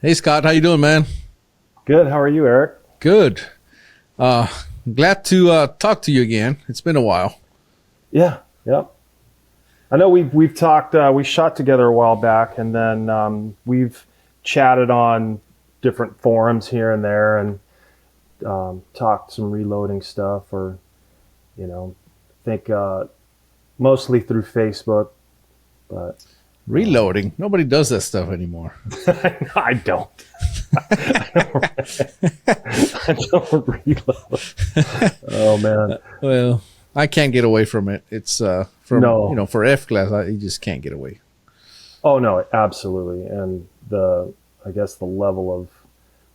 Hey Scott, how you doing, man? Good. How are you, Eric? Good. Uh, Glad to talk to you again. It's been a while. Yeah. Yep. I know we've talked. We shot together a while back, and then we've chatted on different forums here and there, and talked some reloading stuff, or I think mostly through Facebook. But um, Reloading. Nobody does that stuff anymore. I don't. I don't reload. Oh man. Well, I can't get away from it. It's from No. for F class, you just can't get away. Oh no, absolutely. And I guess the level of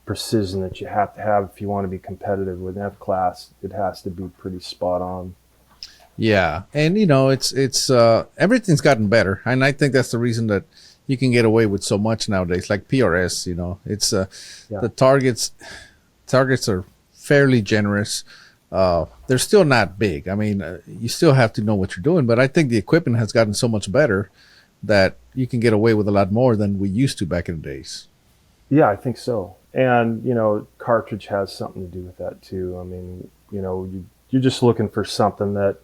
precision that you have to have if you want to be competitive with F class, it has to be pretty spot on. Yeah, and it's everything's gotten better, and I think that's the reason that you can get away with so much nowadays. Like PRS, it's Yeah. the targets are fairly generous. They're still not big. I mean, you still have to know what you're doing, but I think the equipment has gotten so much better that you can get away with a lot more than we used to back in the days. Yeah, I think so. And, cartridge has something to do with that too. I mean, you're just looking for something that,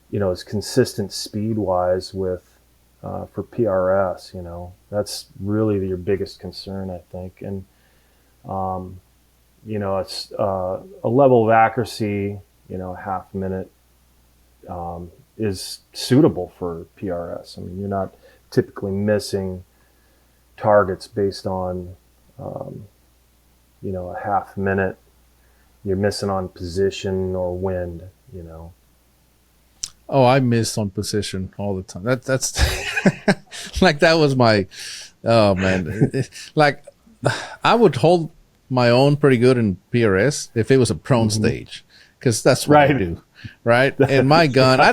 is consistent speed wise with, for PRS, that's really your biggest concern, I think. And, it's a level of accuracy, a half minute is suitable for PRS. I mean, you're not typically missing targets based on, a half minute. You're missing on position or wind. Oh, I missed on position all the time. That's like that was my oh man. Like I would hold my own pretty good in PRS if it was a prone stage, because that's what I Right. do, right? And my gun, I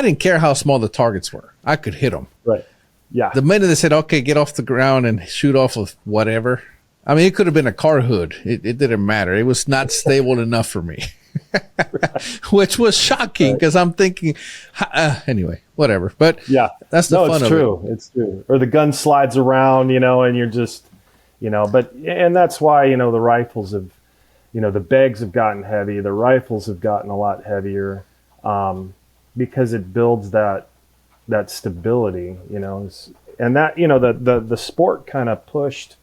didn't care how small the targets were. I could hit them. Right. Yeah. The minute they said, "Okay, get off the ground and shoot off of whatever," I mean, it could have been a car hood. It didn't matter. It was not stable enough for me. Which was shocking, Right. because I'm thinking, anyway, whatever. But Yeah. that's the No, fun it's of true. It's true. Or the gun slides around, and you're just, and that's why, the rifles have, the bags have gotten heavy. The rifles have gotten a lot heavier, because it builds that stability, and that, the sport kind of pushed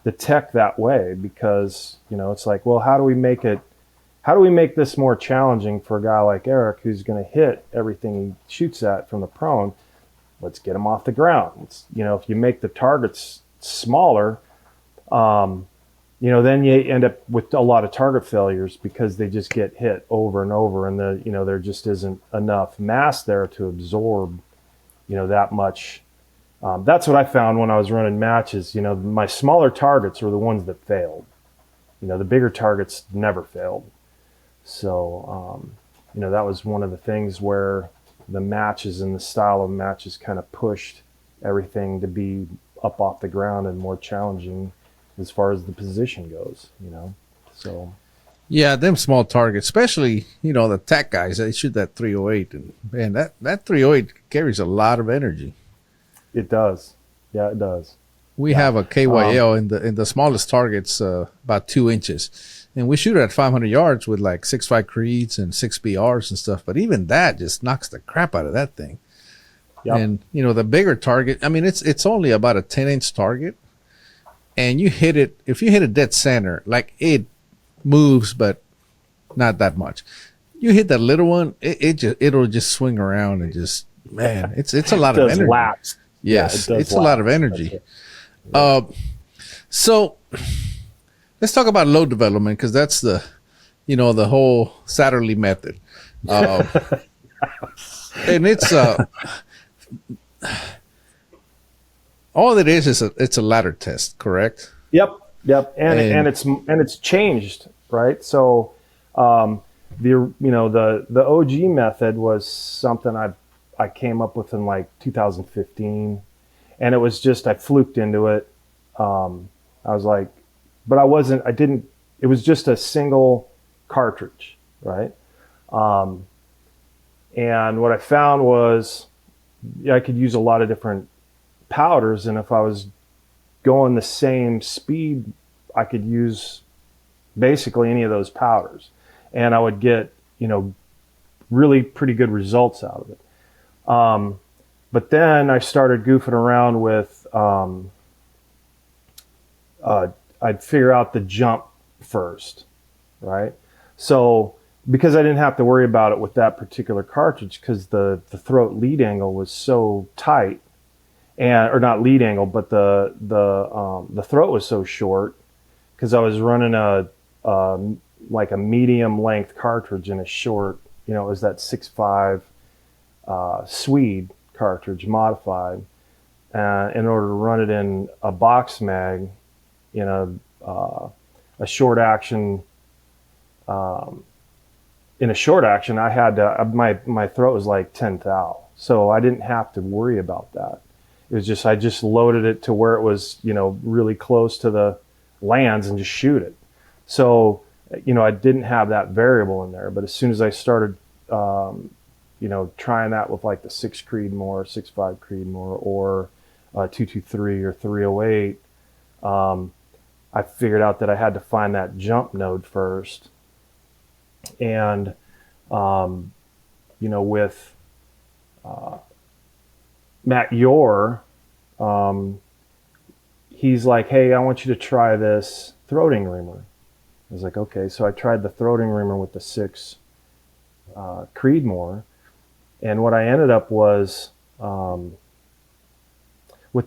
the tech that way, because, it's like, well, how do we make this more challenging for a guy like Eric, who's going to hit everything he shoots at from the prone? Let's get him off the ground. If you make the targets smaller, then you end up with a lot of target failures, because they just get hit over and over, and there just isn't enough mass there to absorb, that much. That's what I found when I was running matches. My smaller targets were the ones that failed. The bigger targets never failed. So, that was one of the things where the matches and the style of matches kind of pushed everything to be up off the ground and more challenging as far as the position goes. So, yeah, them small targets, especially the tech guys, they shoot that 308, and man, that 308 carries a lot of energy. it does. Yeah, it does. We Yeah. have a KYL in the smallest targets, about 2 inches, and we shoot at 500 yards with like 6.5 creeds and 6 BRs and stuff. But even that just knocks the crap out of that thing. Yep. And the bigger target, I mean, it's only about a 10-inch target, and you hit it. If you hit it dead center, like, it moves, but not that much. You hit that little one, it'll just swing around and just, man, it's a lot It of does energy. laps. Yes, Yeah, it does it's a lot of laps. energy. That's it. So let's talk about load development, because that's the whole Satterlee method. Um, and it's all it is it's a ladder test, correct? Yep, yep, and And it's changed, right? So, the OG method was something I came up with in like 2015, and it was just, I fluked into it. I was like, but I didn't. It was just a single cartridge, right? And what I found was, I could use a lot of different powders, and if I was going the same speed, I could use basically any of those powders, and I would get, really pretty good results out of it. But then I started goofing around with, I'd figure out the jump first, right? So because I didn't have to worry about it with that particular cartridge, because the throat lead angle was so tight, or not lead angle, but the throat was so short, because I was running like a medium length cartridge in a short, it was that 6.5 Swede cartridge modified, in order to run it in a box mag, a short action. In a short action, I had to, my throat was like 10 thou, so I didn't have to worry about that. It was just, I just loaded it to where it was, really close to the lands and just shoot it. So, I didn't have that variable in there. But as soon as I started, trying that with like the 6 Creedmoor, 6.5 Creedmoor, or 223 or 308, I figured out that I had to find that jump node first. And, with Matt Youre, he's like, hey, I want you to try this throating reamer. I was like, okay. So I tried the throating reamer with the 6 Creedmoor. And what I ended up was, with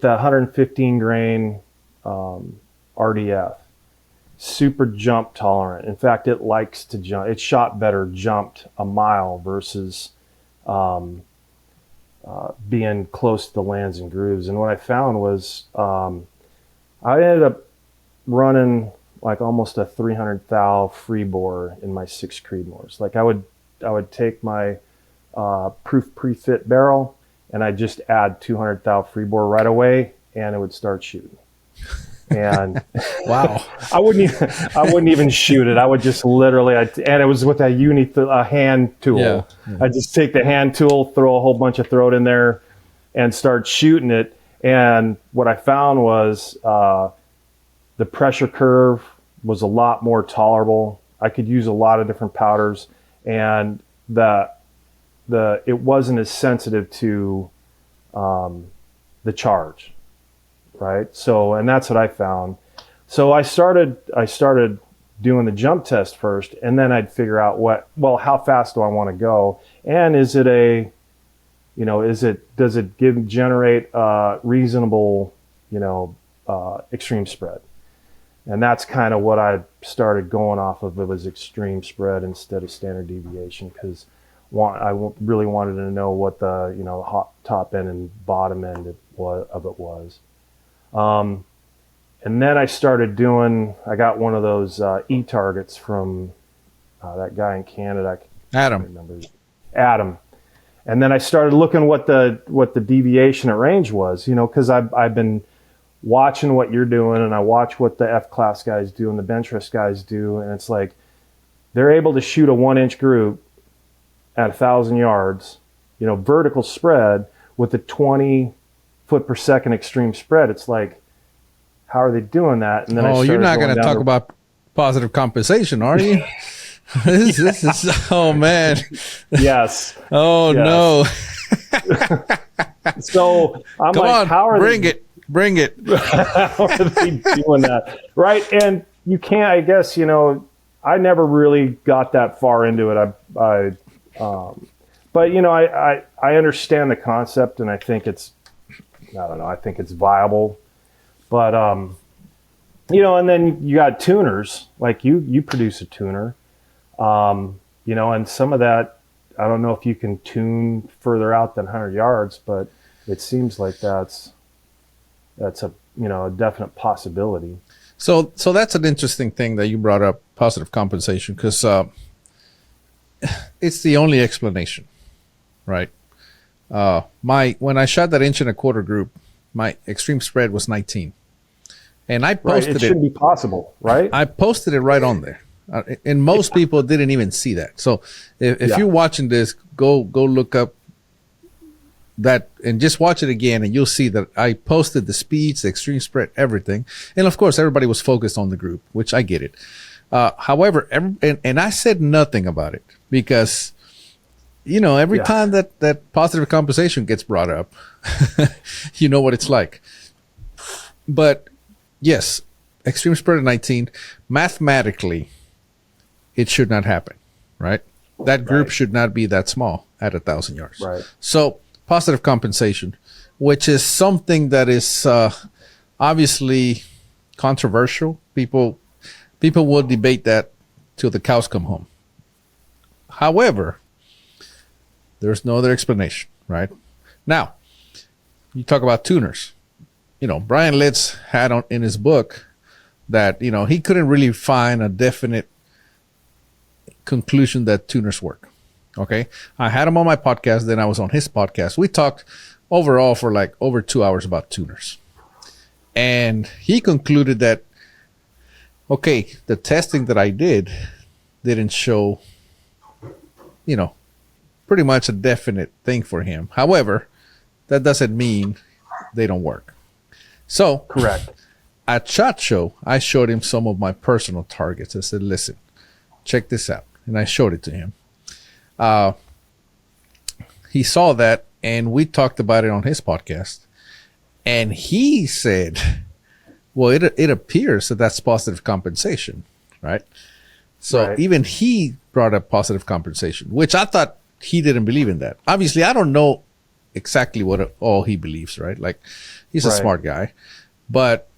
the 115 grain RDF, super jump tolerant. In fact, it likes to jump. It shot better jumped a mile versus being close to the lands and grooves. And what I found was, I ended up running like almost a 300 thou free bore in my 6 Creedmoors. Like I would take my proof pre-fit barrel, and I'd just add 200 thou free bore right away, and it would start shooting. And wow, I wouldn't even shoot it. I would just literally, and it was with a hand tool. Yeah. I just take the hand tool, throw a whole bunch of throat in there, and start shooting it. And what I found was the pressure curve was a lot more tolerable. I could use a lot of different powders, and it wasn't as sensitive to the charge. Right. So, and that's what I found. So I started doing the jump test first, and then I'd figure out how fast do I want to go? And is it does it generate reasonable, extreme spread? And that's kind of what I started going off of. It was extreme spread instead of standard deviation, because I really wanted to know what the, top end and bottom end of it was. And then I started I got one of those e-targets from that guy in Canada. Adam. Remember. Adam. And then I started looking what the deviation at range was, because I've been watching what you're doing, and I watch what the F-class guys do and the bench rest guys do, and it's like they're able to shoot a 1-inch group at 1,000 yards, vertical spread with a 20 foot per second extreme spread. It's like, how are they doing that? And then you're not going to talk about positive compensation, are you? this is oh man. Yes. Oh yes. No. So I'm Come like, on, how are bring it. How are they doing that? Right. And you can't, I guess, I never really got that far into it. But I understand the concept, and I think I think it's viable. But, and then you got tuners, like you produce a tuner, and some of that, I don't know if you can tune further out than 100 yards, but it seems like that's a definite possibility. So that's an interesting thing that you brought up, positive compensation, because it's the only explanation, right? When I shot that 1.25 inch group, my extreme spread was 19, and I posted it. It shouldn't be possible, right? I posted it right on there, and most people didn't even see that. So if you're watching this, go look up that, and just watch it again, and you'll see that I posted the speeds, the extreme spread, everything. And of course, everybody was focused on the group, which I get it. However, and I said nothing about it because, every time that positive compensation gets brought up, you know what it's like. But yes, extreme spread of 19, mathematically, it should not happen, right? That group should not be that small at 1,000 yards. Right. So positive compensation, which is something that is obviously controversial. People will debate that till the cows come home. However, there's no other explanation, right? Now, you talk about tuners. Brian Litz had in his book that, he couldn't really find a definite conclusion that tuners work. Okay. I had him on my podcast. Then I was on his podcast. We talked overall for like over 2 hours about tuners. And he concluded that, okay, the testing that I didn't show, pretty much a definite thing for him. However, that doesn't mean they don't work. So correct. At SHOT Show, I showed him some of my personal targets. I said, listen, check this out. And I showed it to him. He saw that, and we talked about it on his podcast. And he said, well, it appears that that's positive compensation, right? So even he brought up positive compensation, which I thought he didn't believe in that. Obviously, I don't know exactly what all he believes, right? Like, he's a smart guy. But,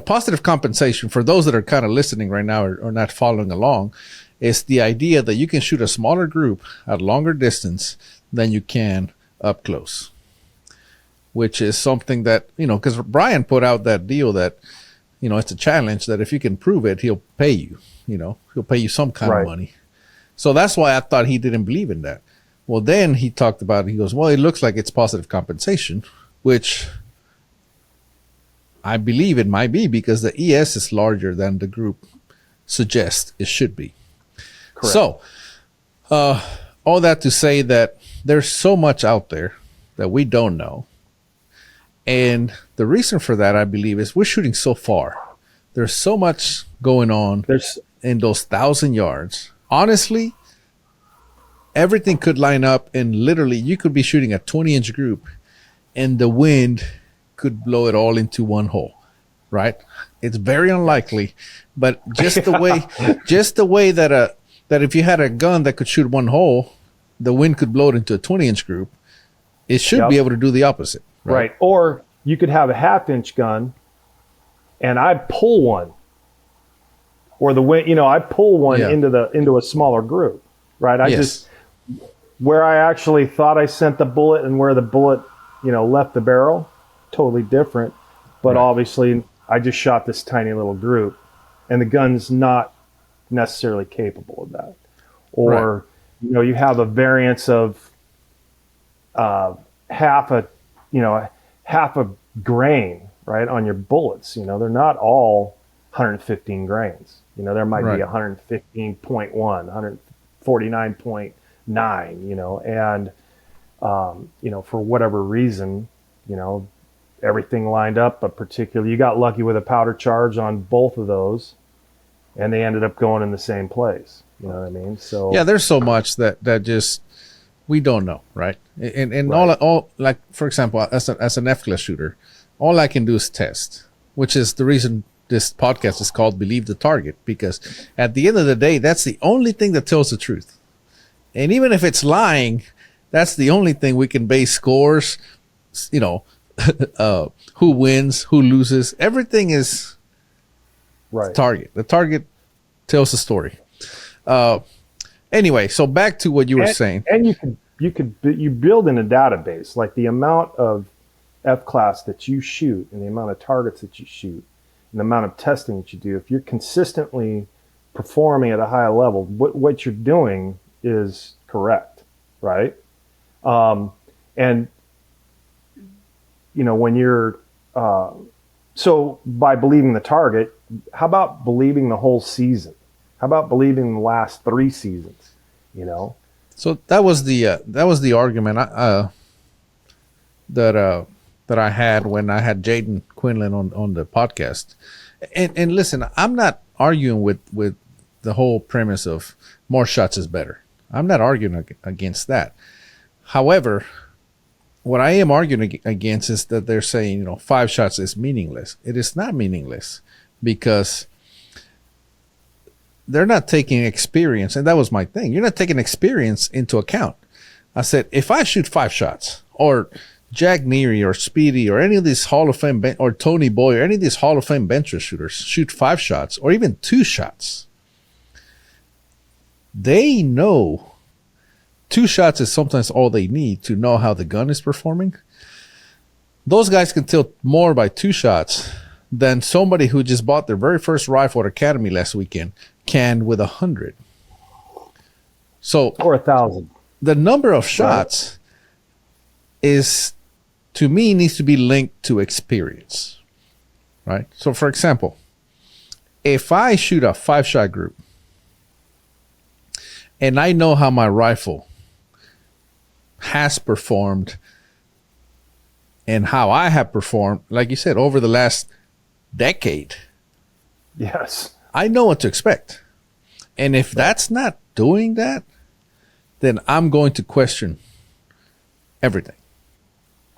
positive compensation, for those that are kind of listening right now or not following along, is the idea that you can shoot a smaller group at longer distance than you can up close, which is something that, because Brian put out that deal that, it's a challenge that if you can prove it, he'll pay you, he'll pay you some kind of money. So that's why I thought he didn't believe in that. Well, then he talked about, he goes, well, it looks like it's positive compensation, which I believe it might be because the ES is larger than the group suggests it should be. Correct. So, all that to say that there's so much out there that we don't know. And the reason for that, I believe, is we're shooting so far. There's so much going on in those 1,000 yards. Honestly, everything could line up, and literally you could be shooting a 20-inch group and the wind could blow it all into one hole, right? It's very unlikely, but just the way that if you had a gun that could shoot one hole, the wind could blow it into a 20-inch group, it should be able to do the opposite. Right. Or you could have a 1/2-inch gun and I pull one, or the wind, I pull one into a smaller group, right? Just where I actually thought I sent the bullet and where the bullet, left the barrel, totally different. But obviously I just shot this tiny little group and the gun's not necessarily capable of that. Or, you have a variance of half a grain, right, on your bullets. They're not all 115 grains. There might be 115.1, 149.9, and for whatever reason, everything lined up, but particularly you got lucky with a powder charge on both of those, and they ended up going in the same place. You know what I mean? So yeah, there's so much that just we don't know, right? And all like, for example, as an F-class shooter, all I can do is test, which is the reason this podcast is called Believe the Target, because at the end of the day, that's the only thing that tells the truth. And even if it's lying, that's the only thing we can base scores, who wins, who loses. Everything is the target. The target tells the story. Anyway, so back to what you were saying. And you build in a database, like the amount of F-class that you shoot and the amount of targets that you shoot and the amount of testing that you do. If you're consistently performing at a high level, what you're doing is correct, right? And when you're so by believing the target, how about believing the whole season? How about believing the last 3 seasons? So that was the argument that I had when I had Jaden Quinlan on the podcast. And listen, I'm not arguing with the whole premise of more shots is better. I'm not arguing against that. However, what I am arguing against is that they're saying, 5 shots is meaningless. It is not meaningless because they're not taking experience. And that was my thing. You're not taking experience into account. I said, if I shoot 5 shots, or Jack Neary or Speedy or any of these Hall of Fame or Tony Boy or any of these Hall of Fame bench shooters shoot 5 shots or even 2 shots, they know 2 shots is sometimes all they need to know how the gun is performing. Those guys can tell more by 2 shots than somebody who just bought their very first rifle at Academy last weekend can with 100. So, or 1,000. The number of shots is, to me, needs to be linked to experience, right? So, for example, if I shoot a 5-shot group and I know how my rifle has performed and how I have performed, like you said, over the last decade. Yes. I know what to expect. And if that's not doing that, then I'm going to question everything.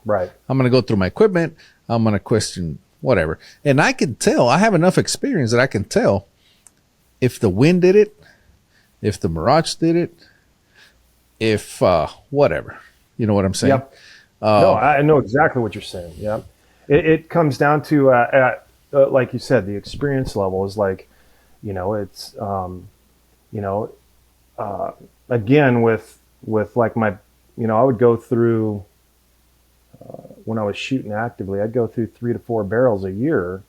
Right. I'm going to go through my equipment. I'm going to question whatever. And I can tell, I have enough experience that I can tell if the wind did it, if the Mirage did it, if whatever. You know what I'm saying? Yep. No, I know exactly what you're saying. Yeah. It comes down to, like you said, the experience level is like, it's, again, with like my, I would go through, when I was shooting actively, I'd go through 3 to 4 barrels a year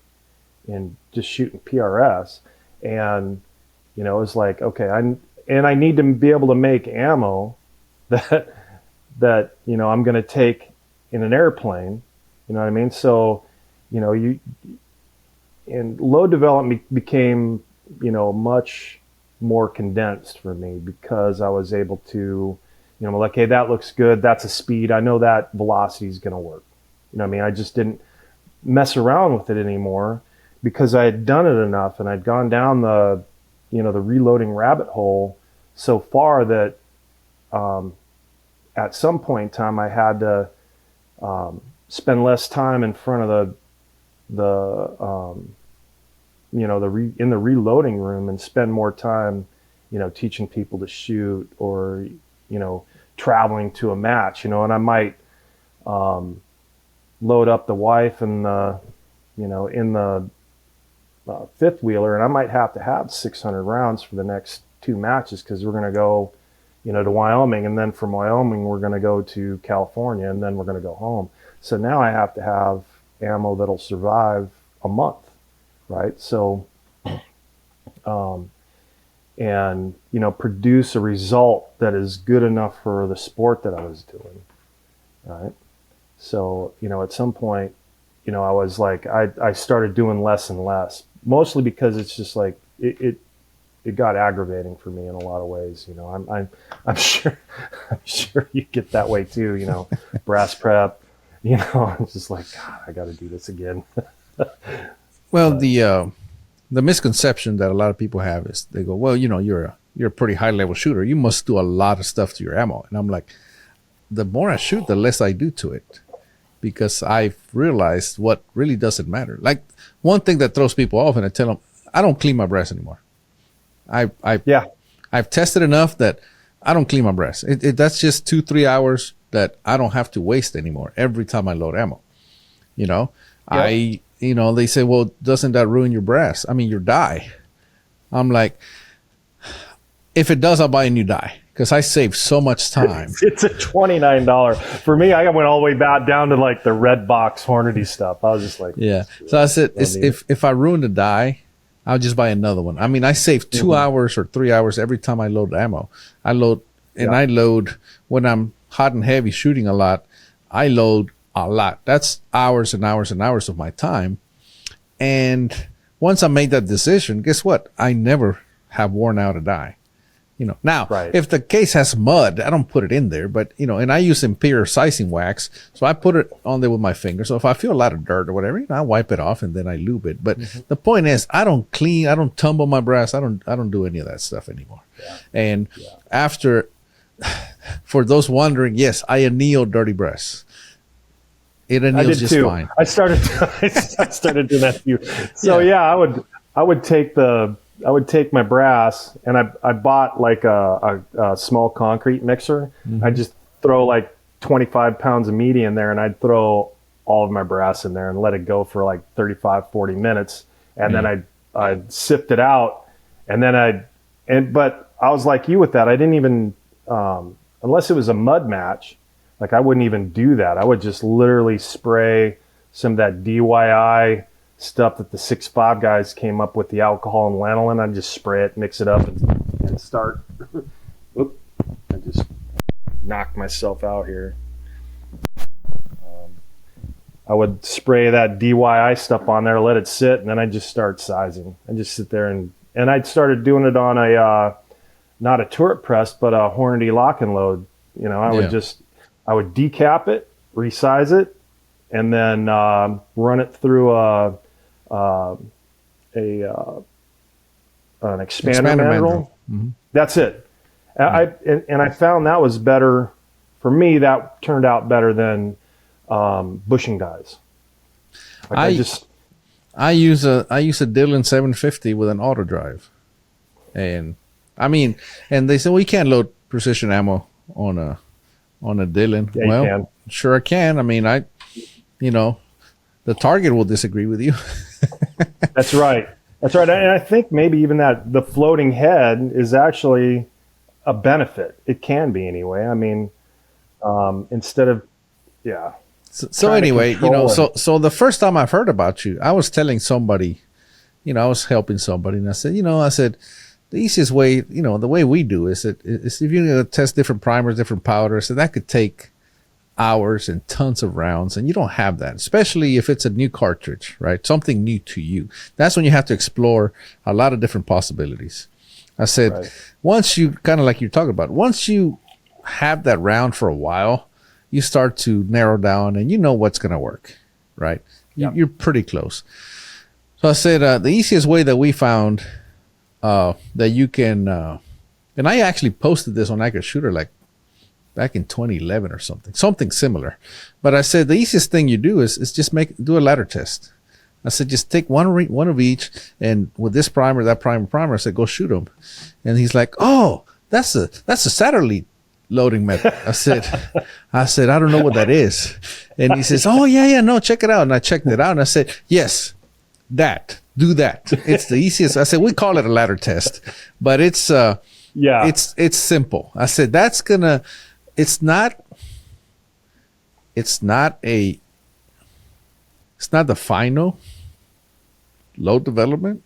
in just shooting PRS. And, it was like, okay, I need to be able to make ammo that I'm going to take in an airplane. You know what I mean? So, and load development became, much more condensed for me because I was able to, like, hey, that looks good. That's a speed. I know that velocity is going to work. You know what I mean? I just didn't mess around with it anymore because I had done it enough and I'd gone down the reloading rabbit hole so far that at some point in time I had to spend less time in front of in the reloading room and spend more time, teaching people to shoot or, traveling to a match, and I might load up the wife and in the fifth wheeler, and I might have to have 600 rounds for the next 2 matches because we're going to go, to Wyoming, and then from Wyoming we're going to go to California, and then we're going to go home. So now I have to have ammo that'll survive a month, right? So, and produce a result that is good enough for the sport that I was doing, right? So, at some point, I was like, I started doing less and less, mostly because it's just like it got aggravating for me in a lot of ways. I'm sure you get that way too. Brass prep. It's just like, God, I got to do this again. Well, the misconception that a lot of people have is they go, well, you're a pretty high level shooter. You must do a lot of stuff to your ammo. And I'm like, the more I shoot, the less I do to it, because I've realized what really doesn't matter. Like, one thing that throws people off, and I tell them, I don't clean my breast anymore. I've tested enough that I don't clean my breast. That's just 2-3 hours that I don't have to waste anymore every time I load ammo. They say, well, doesn't that ruin your brass? I mean, your die. I'm like, if it does, I'll buy a new die because I save so much time. It's a $29. For me, I went all the way back down to like the red box Hornady stuff. I was just like, yeah. So I said, if I ruin the die, I'll just buy another one. I mean, I save 2 hours or 3 hours every time I load ammo. I load when I'm hot and heavy shooting a lot. I load a lot. That's hours and hours and hours of my time. And once I made that decision, guess what? I never have worn out a die. Now, Right. if the case has mud, I don't put it in there, but and I use imperial sizing wax, so I put it on there with my finger. So if I feel a lot of dirt or whatever, I wipe it off and then I lube it. But the point is, I don't clean, I don't tumble my brass, I don't do any of that stuff anymore. Yeah. And after, for those wondering, yes, I anneal dirty brass. It I anneals did just too. fine. I started doing that too. So I would take my brass, and I bought like a small concrete mixer. I just throw like 25 pounds of meat in there, and I'd throw all of my brass in there and let it go for like 35, 40 minutes. And then I'd sift it out, and then but I was like you with that. I didn't even, unless it was a mud match, like I wouldn't even do that. I would just literally spray some of that DIY stuff that the 6'5" guys came up with, the alcohol and lanolin. I'd just spray it, mix it up, and start. Oop, I just knocked myself out here. I would spray that DIY stuff on there, let it sit, and then I'd just start sizing. I'd just sit there and I'd started doing it on a, not a turret press, but a Hornady lock and load. I would decap it, resize it, and then run it through an expander mandrel. Mm-hmm. That's it. I found that was better for me. That turned out better than bushing dies. I use a Dillon 750 with an auto drive, and they say, well, you can't load precision ammo on a Dillon. Yeah, well, you can. Sure I can. The target will disagree with you. That's right. And I think maybe even that the floating head is actually a benefit. It can be anyway. Instead of, So anyway, so the first time I've heard about you, I was telling somebody, I was helping somebody, and I said, the easiest way, the way we do is if you're going to test different primers, different powders, so that could take hours and tons of rounds, and you don't have that, especially if it's a new cartridge, right? Something new to you. That's when you have to explore a lot of different possibilities. I said, Once you kind of like you're talking about, once you have that round for a while, you start to narrow down and you know what's going to work, right? Yep. You're pretty close. So I said, the easiest way that we found that you can, and I actually posted this on Accurate Shooter like back in 2011 or something similar. But I said, the easiest thing you do is just do a ladder test. I said, just take one of each, and with this primer, that primer, I said, go shoot them. And he's like, oh, that's a Satterlee loading method. I said, I don't know what that is. And he says, oh, yeah, no, check it out. And I checked it out, and I said, yes, do that. It's the easiest. I said, we call it a ladder test, but it's simple. I said, it's not the final load development,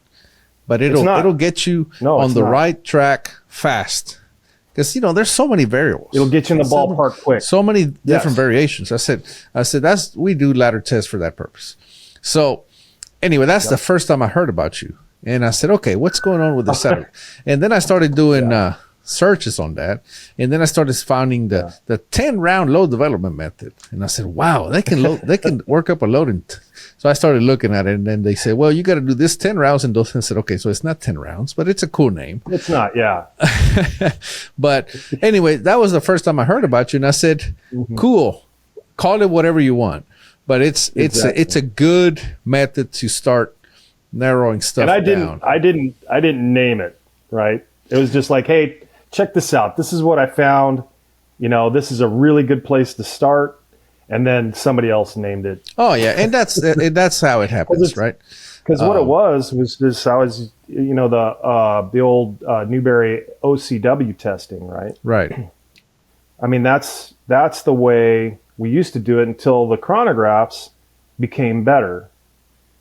but it'll get you on the right track fast. Because there's so many variables. It'll get you in the ballpark quick. So many different variations. I said we do ladder tests for that purpose. So anyway, that's the first time I heard about you, and I said, okay, what's going on with the setup? And then I started doing searches on that, and then I started finding the 10-round load development method, and I said, wow, they can work up a load. So I started looking at it, and then they said, well, you got to do this 10 rounds and those. And I said, okay, so it's not 10 rounds, but it's a cool name. It's not, yeah. But anyway, that was the first time I heard about you, and I said, cool, call it whatever you want, but it's a good method to start narrowing stuff down. I didn't name it, right? It was just like, hey, check this out. This is what I found. This is a really good place to start. And then somebody else named it. Oh yeah, and that's how it happens, right? Because what it was this. I was, the old Newberry OCW testing, right? Right. That's the way we used to do it until the chronographs became better,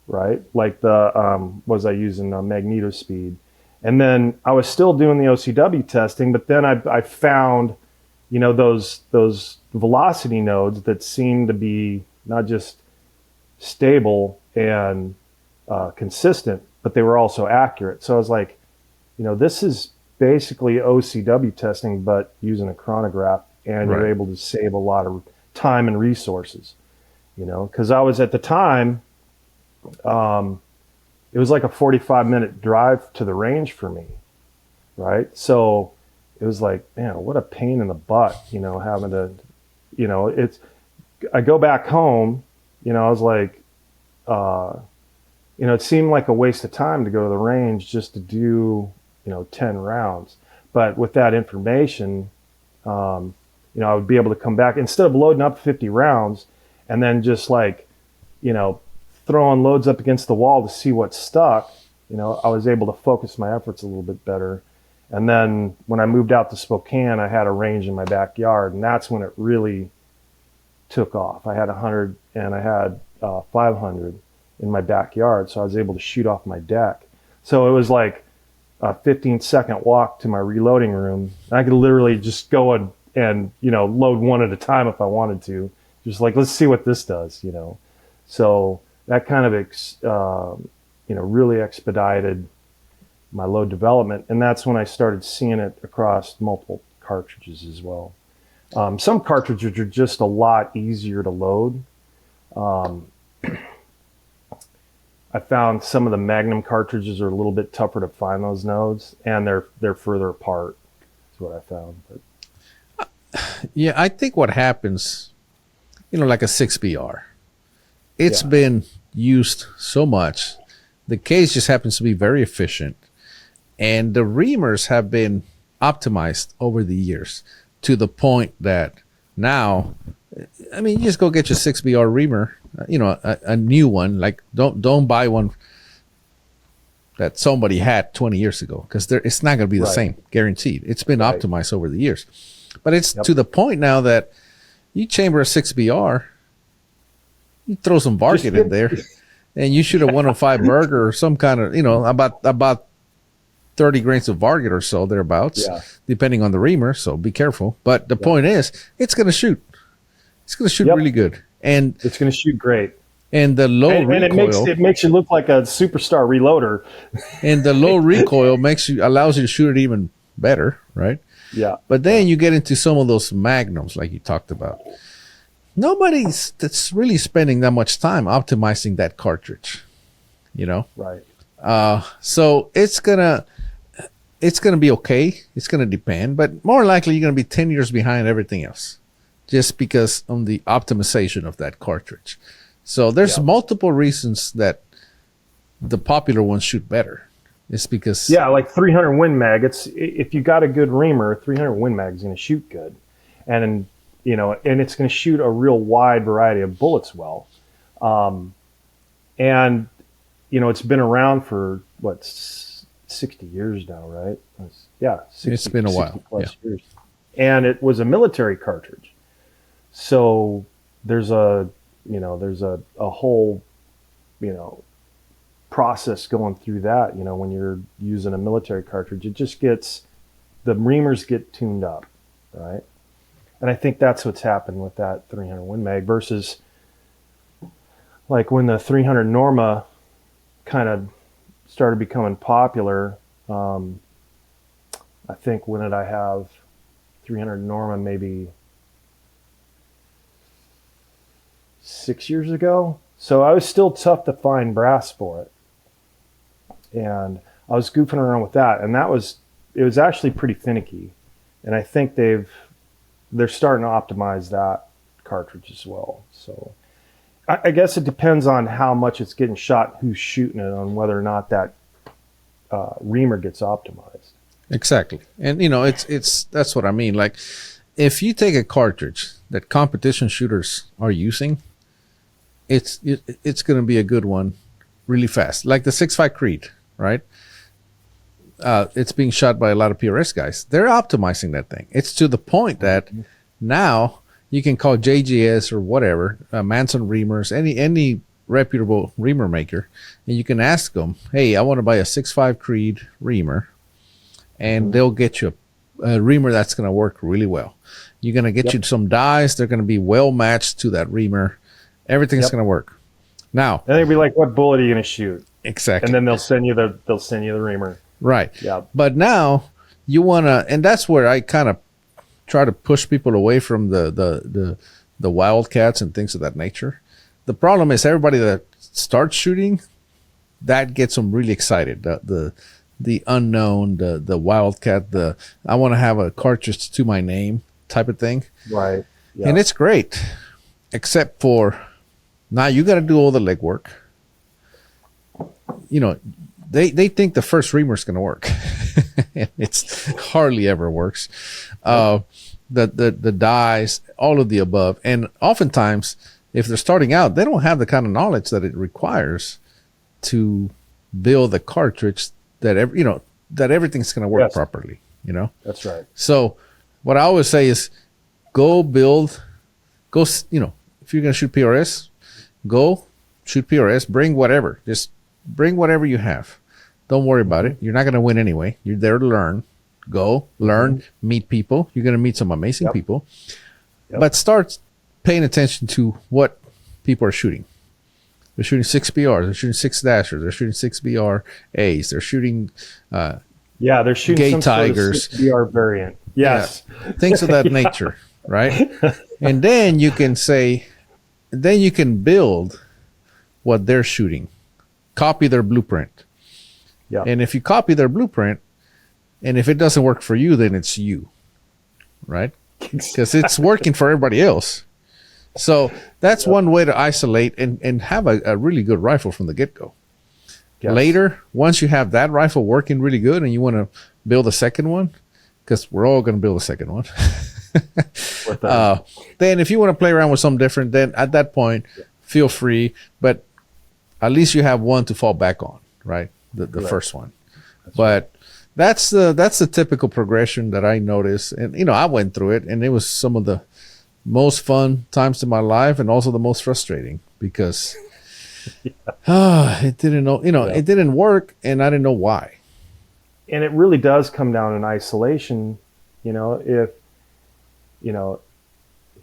right? Like was I using magneto speed? And then I was still doing the OCW testing, but then I found, those velocity nodes that seem to be not just stable and consistent, but they were also accurate. So I was like, this is basically OCW testing, but using a chronograph, and you're Right. able to save a lot of time and resources, because I was at the time, it was like a 45-minute drive to the range for me, right? So it was like, man, what a pain in the butt, having to, I go back home, I was like, it seemed like a waste of time to go to the range just to do, 10 rounds. But with that information, I would be able to come back instead of loading up 50 rounds and then just like, throwing loads up against the wall to see what stuck. I was able to focus my efforts a little bit better. And then when I moved out to Spokane, I had a range in my backyard, and that's when it really took off. I had 100 and I had 500 in my backyard, so I was able to shoot off my deck. So it was like a 15-second walk to my reloading room. I could literally just go and load one at a time if I wanted to. Just like, let's see what this does, So that kind of really expedited my load development, and that's when I started seeing it across multiple cartridges as well. Some cartridges are just a lot easier to load. I found some of the Magnum cartridges are a little bit tougher to find those nodes, and they're further apart. Is what I found. But Yeah, I think what happens, like a 6BR, it's been used so much. The case just happens to be very efficient. And the Reamers have been optimized over the years to the point that now, you just go get your 6BR Reamer, a new one. Like, don't buy one that somebody had 20 years ago, because it's not going to be the same, guaranteed. It's been optimized over the years. But it's to the point now that you chamber a 6BR, you throw some Varget in there, and you shoot a 105 Burger or some kind of, about 30 grains of Varget or so, thereabouts, depending on the Reamer, so be careful. But the point is, it's going to shoot. It's going to shoot really good. And it's going to shoot great. And the low recoil... And it makes you look like a superstar reloader. And the low recoil allows you to shoot it even better, right? Yeah. But then you get into some of those Magnums like you talked about. Nobody's that's really spending that much time optimizing that cartridge, Right. So it's gonna be okay. It's gonna depend, but more likely you're gonna be 10 years behind everything else, just because on the optimization of that cartridge. So there's multiple reasons that the popular ones shoot better. It's because like 300 Win Mag. If you got a good Reamer, 300 Win Mag is gonna shoot good, and it's going to shoot a real wide variety of bullets well. And, it's been around for, 60 years now, right? 60, it's been a while. Plus years. And it was a military cartridge. So there's a whole, process going through that, when you're using a military cartridge. It just the Reamers get tuned up, right? And I think that's what's happened with that 300 Win Mag versus like when the 300 Norma kind of started becoming popular. I think when did I have 300 Norma? Maybe 6 years ago. So I was still tough to find brass for it. And I was goofing around with that. And it was actually pretty finicky. And I think they're starting to optimize that cartridge as well. So I guess it depends on how much it's getting shot, who's shooting it, on whether or not that Reamer gets optimized. Exactly. And it's that's what I mean. Like, if you take a cartridge that competition shooters are using, it's going to be a good one really fast. Like the 6.5 Creed, right? It's being shot by a lot of PRS guys. They're optimizing that thing. It's to the point that now you can call JGS or whatever, Manson Reamers, any reputable Reamer maker, and you can ask them, hey, I want to buy a 6.5 Creed Reamer, and they'll get you a Reamer that's going to work really well. You're going to get you some dies. They're going to be well matched to that Reamer. Everything's going to work. Now, and they'll be like, what bullet are you going to shoot? Exactly. And then they'll send you the Reamer. Right. Yeah. But now you want to, and that's where I kind of try to push people away from the wildcats and things of that nature. The problem is everybody that starts shooting, that gets them really excited. The unknown, the wildcat, I want to have a cartridge to my name type of thing. Right. Yeah. And it's great, except for now you got to do all the legwork. You know, they think the first Reamer is going to work. It's hardly ever works. The dies, all of the above. And oftentimes, if they're starting out, they don't have the kind of knowledge that it requires to build a cartridge that everything's going to work properly. You know, that's right. So what I always say is, go build. If you're going to shoot PRS, go shoot PRS. Bring whatever. Just bring whatever you have. Don't worry about it. You're not going to win anyway. You're there to learn. Go learn, meet people. You're going to meet some amazing people. Yep. But start paying attention to what people are shooting. They're shooting 6BRs. They're shooting 6 dashers. They're shooting 6BR-As. They're shooting they're shooting gay some tigers. Sort of 6BR variant. Yes. Yeah, things of that nature, right? And then you can build what they're shooting. Copy their blueprint. Yeah. And if you copy their blueprint, and if it doesn't work for you, then it's you, right? Because it's working for everybody else. So that's one way to isolate and have a really good rifle from the get-go. Yes. Later, once you have that rifle working really good and you want to build a second one, because we're all going to build a second one, then if you want to play around with something different, then at that point, feel free. But at least you have one to fall back on, right? The first one. But that's the typical progression that I noticed. And, I went through it, and it was some of the most fun times in my life and also the most frustrating because it didn't it didn't work, and I didn't know why. And it really does come down in isolation. If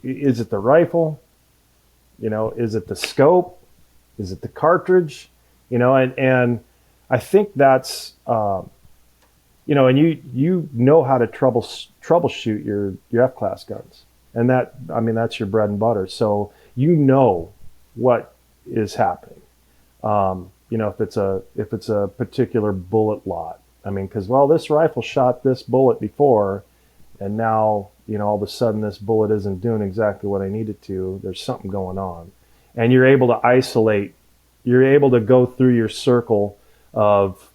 is it the rifle? Is it the scope? Is it the cartridge? And I think that's and you know how to troubleshoot your F-class guns, and that's your bread and butter. So what is happening. If it's a particular bullet lot. Because this rifle shot this bullet before, and now all of a sudden this bullet isn't doing exactly what I need it to. There's something going on, and you're able to isolate. You're able to go through your circle of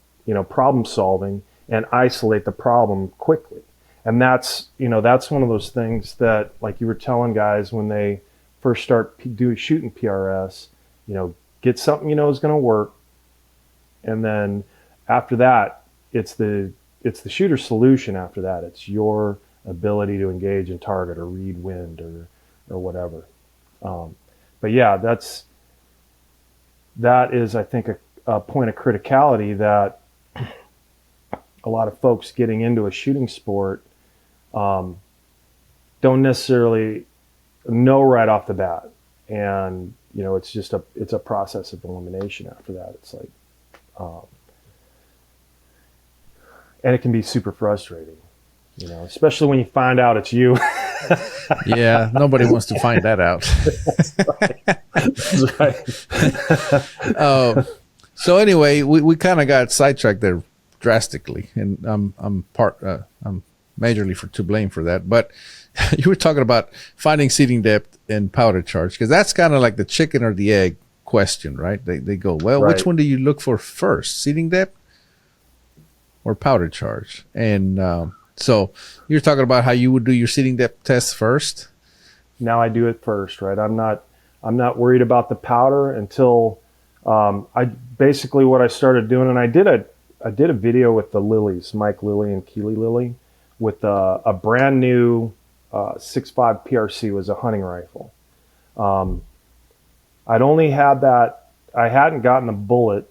problem solving and isolate the problem quickly. And that's one of those things that, like you were telling guys when they first start shooting PRS, get something is going to work, and then after that, it's the shooter solution. After that, it's your ability to engage and target or read wind or whatever. But yeah, that is, I think, a point of criticality that a lot of folks getting into a shooting sport don't necessarily know right off the bat. And, it's a process of elimination after that. It's like, and it can be super frustrating, especially when you find out it's you. Yeah, nobody wants to find that out. That's right. So anyway, we kind of got sidetracked there drastically, and I'm majorly to blame for that. But you were talking about finding seating depth and powder charge, because that's kind of like the chicken or the egg question, right? They go, well, right. Which one do you look for first, seating depth or powder charge? And so you're talking about how you would do your seating depth test first. Now I do it first, right? I'm not worried about the powder until what I started doing, and I did a video with the Lilies, Mike Lilly and Keely Lilly, with a brand new 6.5 PRC. Was a hunting rifle. I'd only had that. I hadn't gotten a bullet.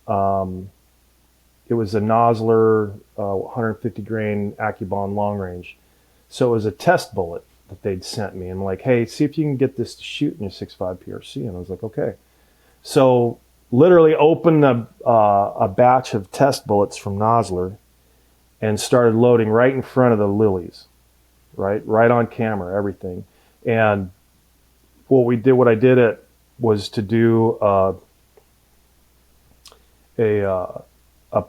It was a Nosler 150 grain Accubon long range. So it was a test bullet that they'd sent me. And I'm like, hey, see if you can get this to shoot in your 6.5 PRC. And I was like, okay. So literally opened a batch of test bullets from Nosler and started loading right in front of the lilies, right on camera, everything. And what I did it was to do a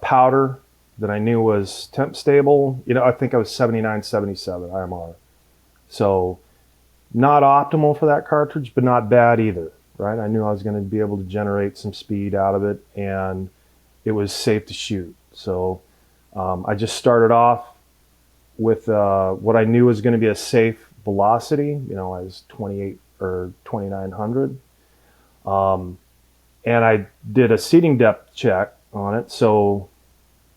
powder that I knew was temp stable. I think I was 79, 77 IMR. So not optimal for that cartridge, but not bad either, right? I knew I was going to be able to generate some speed out of it, and it was safe to shoot. So I just started off with what I knew was going to be a safe velocity. I was 28 or 2900. And I did a seating depth check on it. So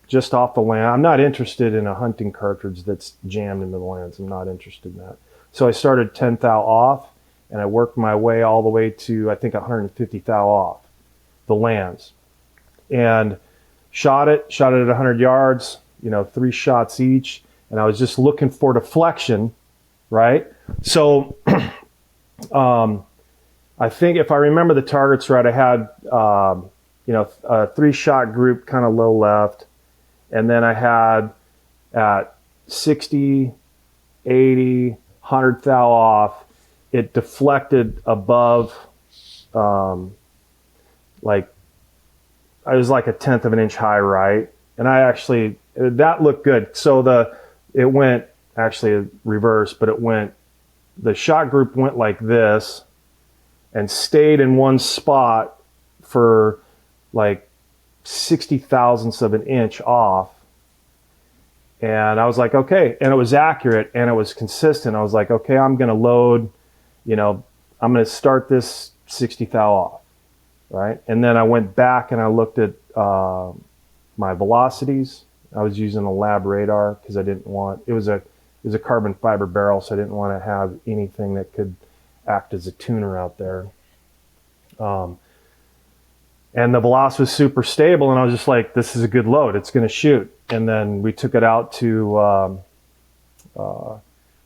just off the land, I'm not interested in a hunting cartridge that's jammed into the lands. I'm not interested in that. So I started 10 thou off, and I worked my way all the way to, I think, 150 thou off the lands, and shot it at 100 yards, 3 shots each. And I was just looking for deflection, right? So I think if I remember the targets right, I had, a 3-shot group kind of low left. And then I had at 60, 80, 100 thou off, it deflected above, like, I was like a 1/10 of an inch high, right? And that looked good. So it went actually reverse, but the shot group went like this and stayed in one spot for like 60 thousandths of an inch off. And I was like, okay. And it was accurate and it was consistent. I was like, okay, I'm going to load, I'm going to start this 60 thou off, right? And then I went back and I looked at my velocities. I was using a lab radar because I didn't want, it was a carbon fiber barrel, so I didn't want to have anything that could act as a tuner out there. And the velocity was super stable, and I was just like, this is a good load. It's going to shoot. And then we took it out to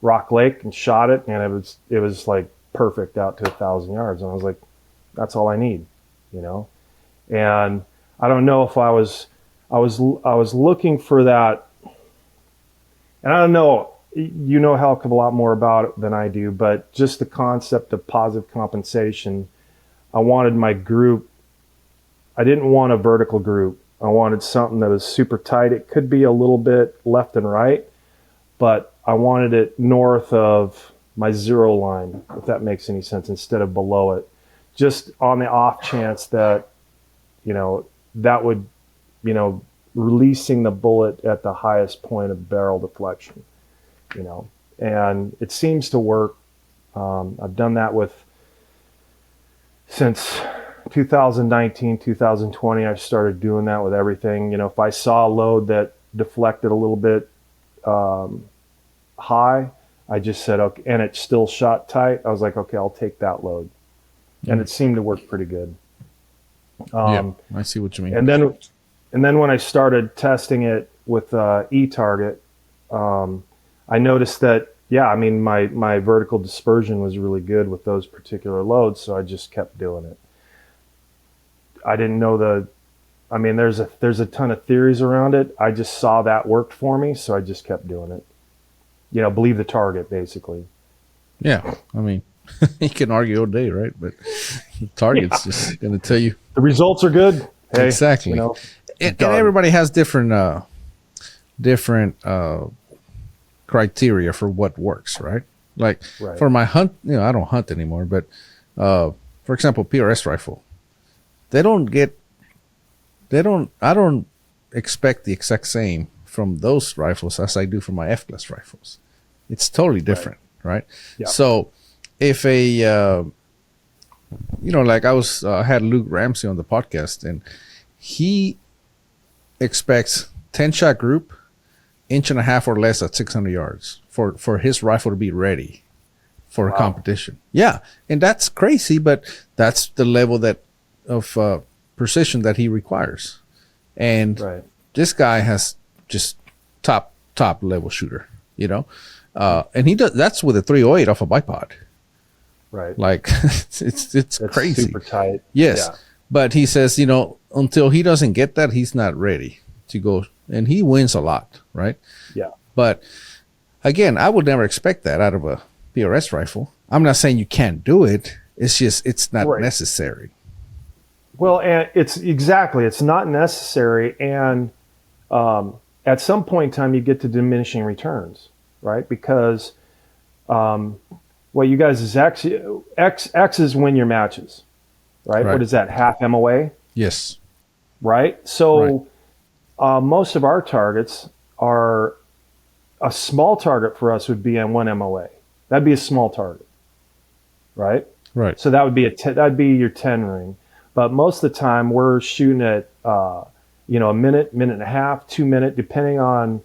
Rock Lake and shot it, and it was like perfect out to 1,000 yards. And I was like, that's all I need, And I don't know if I was looking for that, and I don't know, a hell of a lot more about it than I do, but just the concept of positive compensation. I wanted my group, I didn't want a vertical group. I wanted something that was super tight. It could be a little bit left and right, but I wanted it north of my 0 line, if that makes any sense, instead of below it. Just on the off chance that, that would, releasing the bullet at the highest point of barrel deflection, and it seems to work. I've done that since 2019, 2020, I started doing that with everything. If I saw a load that deflected a little bit high, I just said, okay, and it still shot tight, I was like, okay, I'll take that load. And it seemed to work pretty good. Yeah, I see what you mean. And then when I started testing it with E-Target, I noticed that, my vertical dispersion was really good with those particular loads, so I just kept doing it. I didn't know there's a ton of theories around it. I just saw that worked for me, so I just kept doing it. Believe the target, basically. Yeah, you can argue all day, right? But the target's just going to tell you. The results are good. Hey, exactly. And everybody has different criteria for what works, right? Like for my hunt, I don't hunt anymore, but for example, PRS rifle, I don't expect the exact same from those rifles as I do from my F-class rifles. It's totally different, right? Yeah. So if like I had Luke Ramsey on the podcast, and he expects 10-shot group, 1.5 inches or less at 600 yards for his rifle to be ready for a competition. Yeah, and that's crazy, but that's the level of precision that he requires. And this guy has just top level shooter, and he does that's with a 308 off a bipod. Right. Like it's crazy. Super tight. Yes. Yeah. But he says, until he doesn't get that, he's not ready to go and he wins a lot, right? Yeah. But again, I would never expect that out of a PRS rifle. I'm not saying you can't do it. It's just it's not necessary. Well, and it's not necessary, and at some point in time you get to diminishing returns, right? Because what you guys is X is win your matches, right? What is that, half MOA? Yes. Right? So most of our targets are, a small target for us would be on 1 MOA. That'd be a small target, right? Right. So that would be that'd be your 10 ring. But most of the time we're shooting at a minute, minute and a half, 2 minute, depending on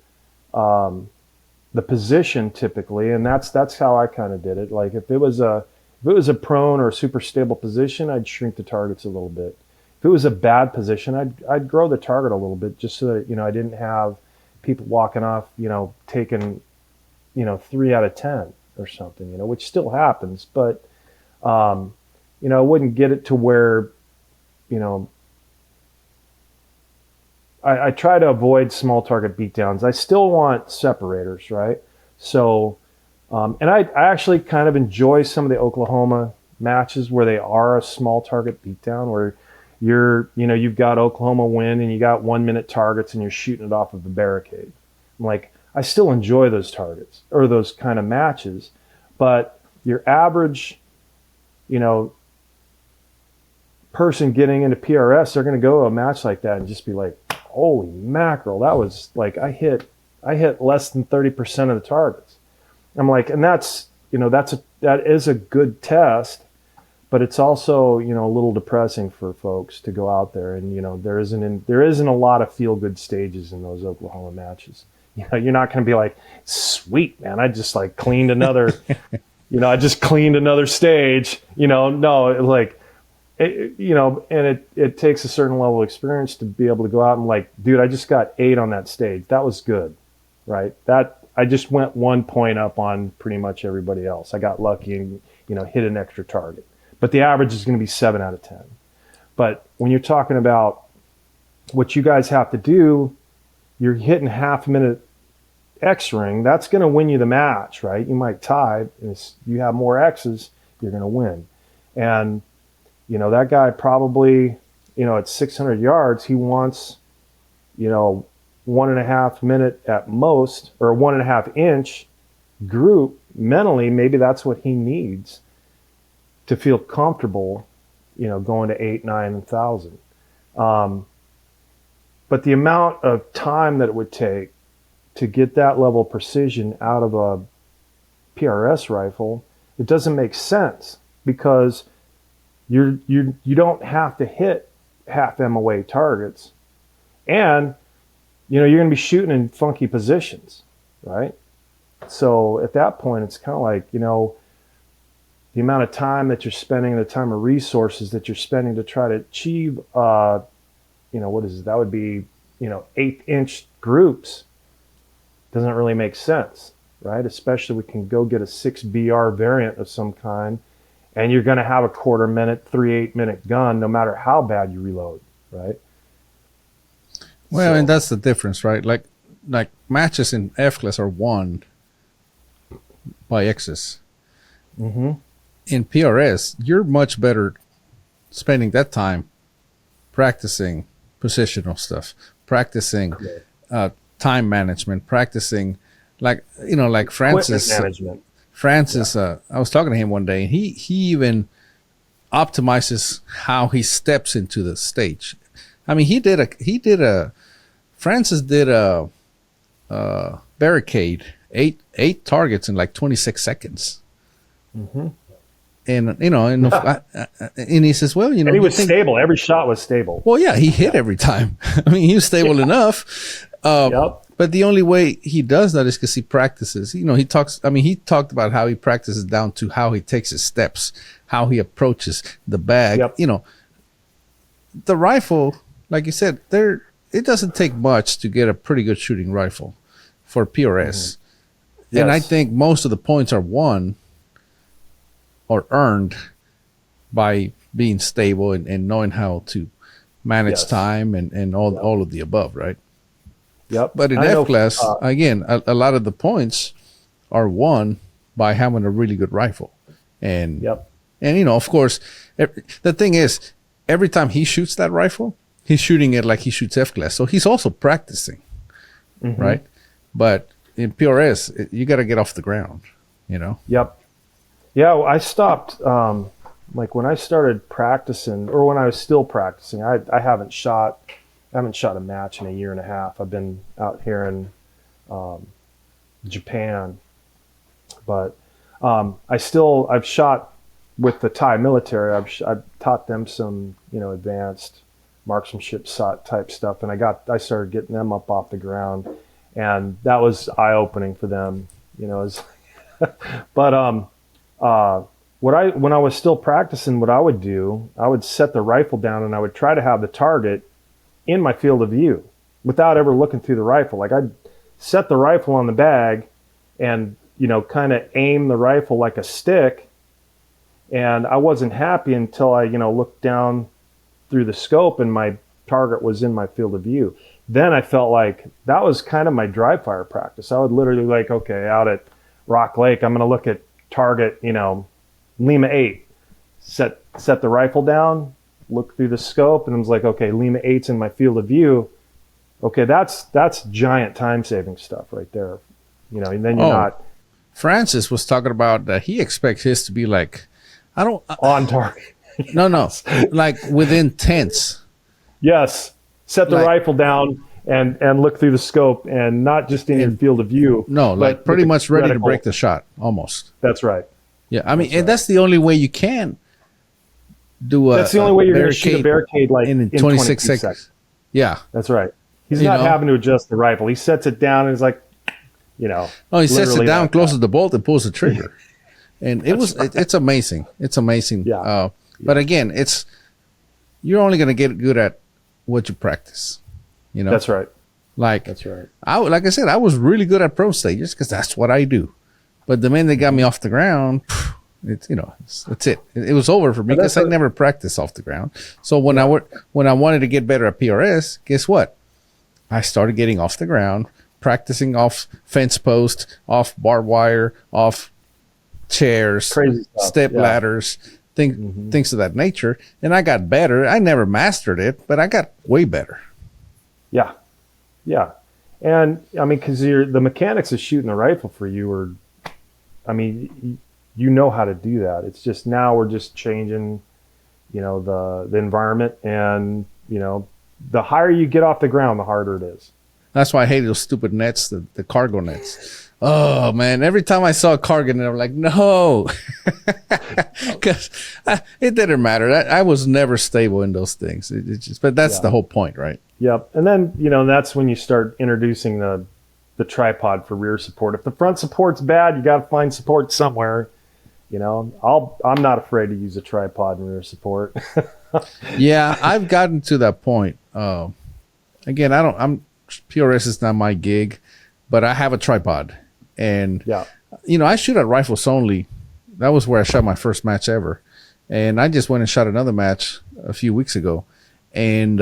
the position typically, and that's how I kind of did it. Like if it was a prone or a super stable position, I'd shrink the targets a little bit. If it was a bad position, I'd grow the target a little bit, just so that I didn't have people walking off, taking 3 out of 10 or something, which still happens, but I wouldn't get it to where I try to avoid small target beatdowns. I still want separators, right? So, and I actually kind of enjoy some of the Oklahoma matches where they are a small target beatdown, where you've got Oklahoma win and you got 1 minute targets and you're shooting it off of a barricade. I'm like, I still enjoy those targets or those kind of matches, but your average, person getting into PRS, they're going to go to a match like that and just be like, holy mackerel, that was like, I hit less than 30% of the targets. I'm like, and that is a good test, but it's also, a little depressing for folks to go out there and, there isn't a lot of feel good stages in those Oklahoma matches. You're not going to be like, sweet, man, I just like cleaned another, I just cleaned another stage, no, like, and it takes a certain level of experience to be able to go out and like, dude, I just got 8 on that stage. That was good, right? That I just went 1 point up on pretty much everybody else. I got lucky and, hit an extra target. But the average is going to be 7 out of 10. But when you're talking about what you guys have to do, you're hitting half a minute X ring. That's going to win you the match, right? You might tie. If you have more X's, you're going to win. And that guy probably, at 600 yards, he wants, 1.5 minute at most, or 1.5 inch group. Mentally, maybe that's what he needs to feel comfortable, going to 8, 9, and 1,000. But the amount of time that it would take to get that level of precision out of a PRS rifle, it doesn't make sense, because you don't have to hit half MOA targets, and you're going to be shooting in funky positions, right? So at that point, it's kind of like the amount of time that you're spending, the time of resources that you're spending to try to achieve, what is it? That would be 1/8 groups. Doesn't really make sense, right? Especially we can go get a 6BR variant of some kind, and you're going to have a 1/4 minute, 3/8 minute gun, no matter how bad you reload, right? Well, and that's the difference, right? Like matches in F-class are won by X's. Mm-hmm. In PRS, you're much better spending that time practicing positional stuff, practicing time management, practicing like Francis. Management. Francis, I was talking to him one day, and he even optimizes how he steps into the stage. I mean, Francis did a barricade, eight targets in like 26 seconds. Mm-hmm. And and he says, well, and he was stable. Every shot was stable. Well, yeah, he hit every time. I mean, he was stable enough. But the only way he does that is because he practices. He talked about how he practices down to how he takes his steps, how he approaches the bag. Yep. The rifle, like you said, it doesn't take much to get a pretty good shooting rifle for PRS. Mm-hmm. Yes. And I think most of the points are won or earned by being stable and knowing how to manage time and all of the above, right? Yep. But in I know, F class, again, a lot of the points are won by having a really good rifle. And Yep. and of course, the thing is, every time he shoots that rifle, he's shooting it like he shoots F class. So he's also practicing, right? But in PRS, you got to get off the ground, Yep. Yeah, I stopped. Like when I started practicing, or when I was still practicing, I haven't shot a match in a year and a half. I've been out here in Japan, but I've shot with the Thai military. I've taught them some advanced marksmanship type stuff, and I started getting them up off the ground, and that was eye opening for them. But when I was still practicing, what I would do, I would set the rifle down and I would try to have the target in my field of view without ever looking through the rifle. Like I'd set the rifle on the bag and, kind of aim the rifle like a stick. And I wasn't happy until I, looked down through the scope and my target was in my field of view. Then I felt like that was kind of my dry fire practice. I would literally okay, out at Rock Lake, I'm going to look at target, Lima 8, set the rifle down, look through the scope, and I was like, okay, Lima 8's in my field of view. Okay, that's giant time saving stuff right there. And then you're not Francis was talking about that he expects his to be like, on target. No, like within tenths. Yes, set the rifle down and look through the scope, and not just in your field of view. No, like pretty much ready to break the shot, almost. That's right. Yeah, I mean, and that's the only way you can do a. That's the only way you're going to shoot a barricade like in 26 seconds. Yeah, that's right. He's not having to adjust the rifle. He sets it down and is like, Oh, he sets it down, closes the bolt, and pulls the trigger. And it's amazing. It's amazing. Yeah. But again, you're only going to get good at what you practice. That's right. That's right. Like I said, I was really good at pro stages because that's what I do. But the minute they got me off the ground, that's it. It was over for me because I never practiced off the ground. So when I wanted to get better at PRS, guess what? I started getting off the ground, practicing off fence post, off barbed wire, off chairs, crazy stuff. Step ladders, things of that nature. And I got better. I never mastered it, but I got way better. Yeah. Yeah. And I mean, because the mechanics of shooting the rifle for you are, I mean, how to do that. It's just now we're just changing, the environment, and, the higher you get off the ground, the harder it is. That's why I hate those stupid nets, the cargo nets. Oh man, every time I saw a cargo net, I'm like, no, because it didn't matter. I was never stable in those things. But that's the whole point, right? Yep. And then, that's when you start introducing the tripod for rear support. If the front support's bad, you got to find support somewhere. I'm not afraid to use a tripod in rear support. Yeah, I've gotten to that point. Again, PRS is not my gig, but I have a tripod, and I shoot at rifles only. That was where I shot my first match ever, and I just went and shot another match a few weeks ago, and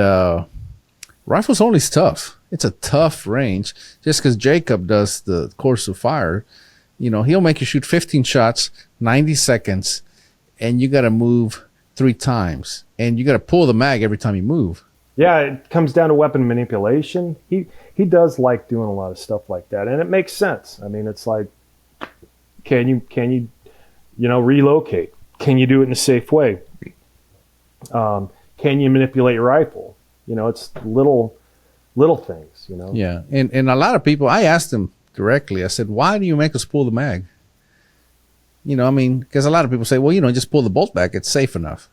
rifles only is tough. It's a tough range. Just because Jacob does the course of fire, he'll make you shoot 15 shots, 90 seconds, and you got to move 3 times, and you got to pull the mag every time you move. Yeah, it comes down to weapon manipulation. He does like doing a lot of stuff like that, and it makes sense. I mean, it's like, can you relocate? Can you do it in a safe way? Can you manipulate your rifle? It's little things. Yeah, and a lot of people, I asked them directly. I said, why do you make us pull the mag? Because a lot of people say, well, just pull the bolt back. It's safe enough.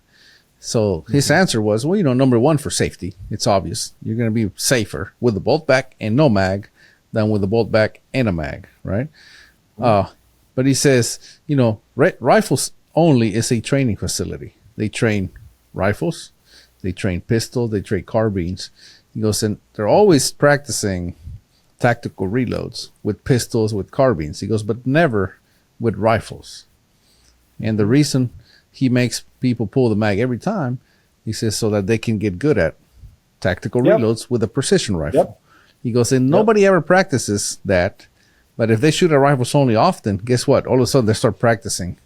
So his answer was, well, number one, for safety. It's obvious. You're going to be safer with the bolt back and no mag than with the bolt back and a mag, right? But he says, rifles only is a training facility. They train rifles, they train pistols, they train carbines. He goes, and they're always practicing tactical reloads with pistols, with carbines. He goes, but never with rifles. And the reason he makes people pull the mag every time, he says, so that they can get good at tactical reloads with a precision rifle. He goes, and nobody ever practices that. But if they shoot at rifles only often, guess what? All of a sudden they start practicing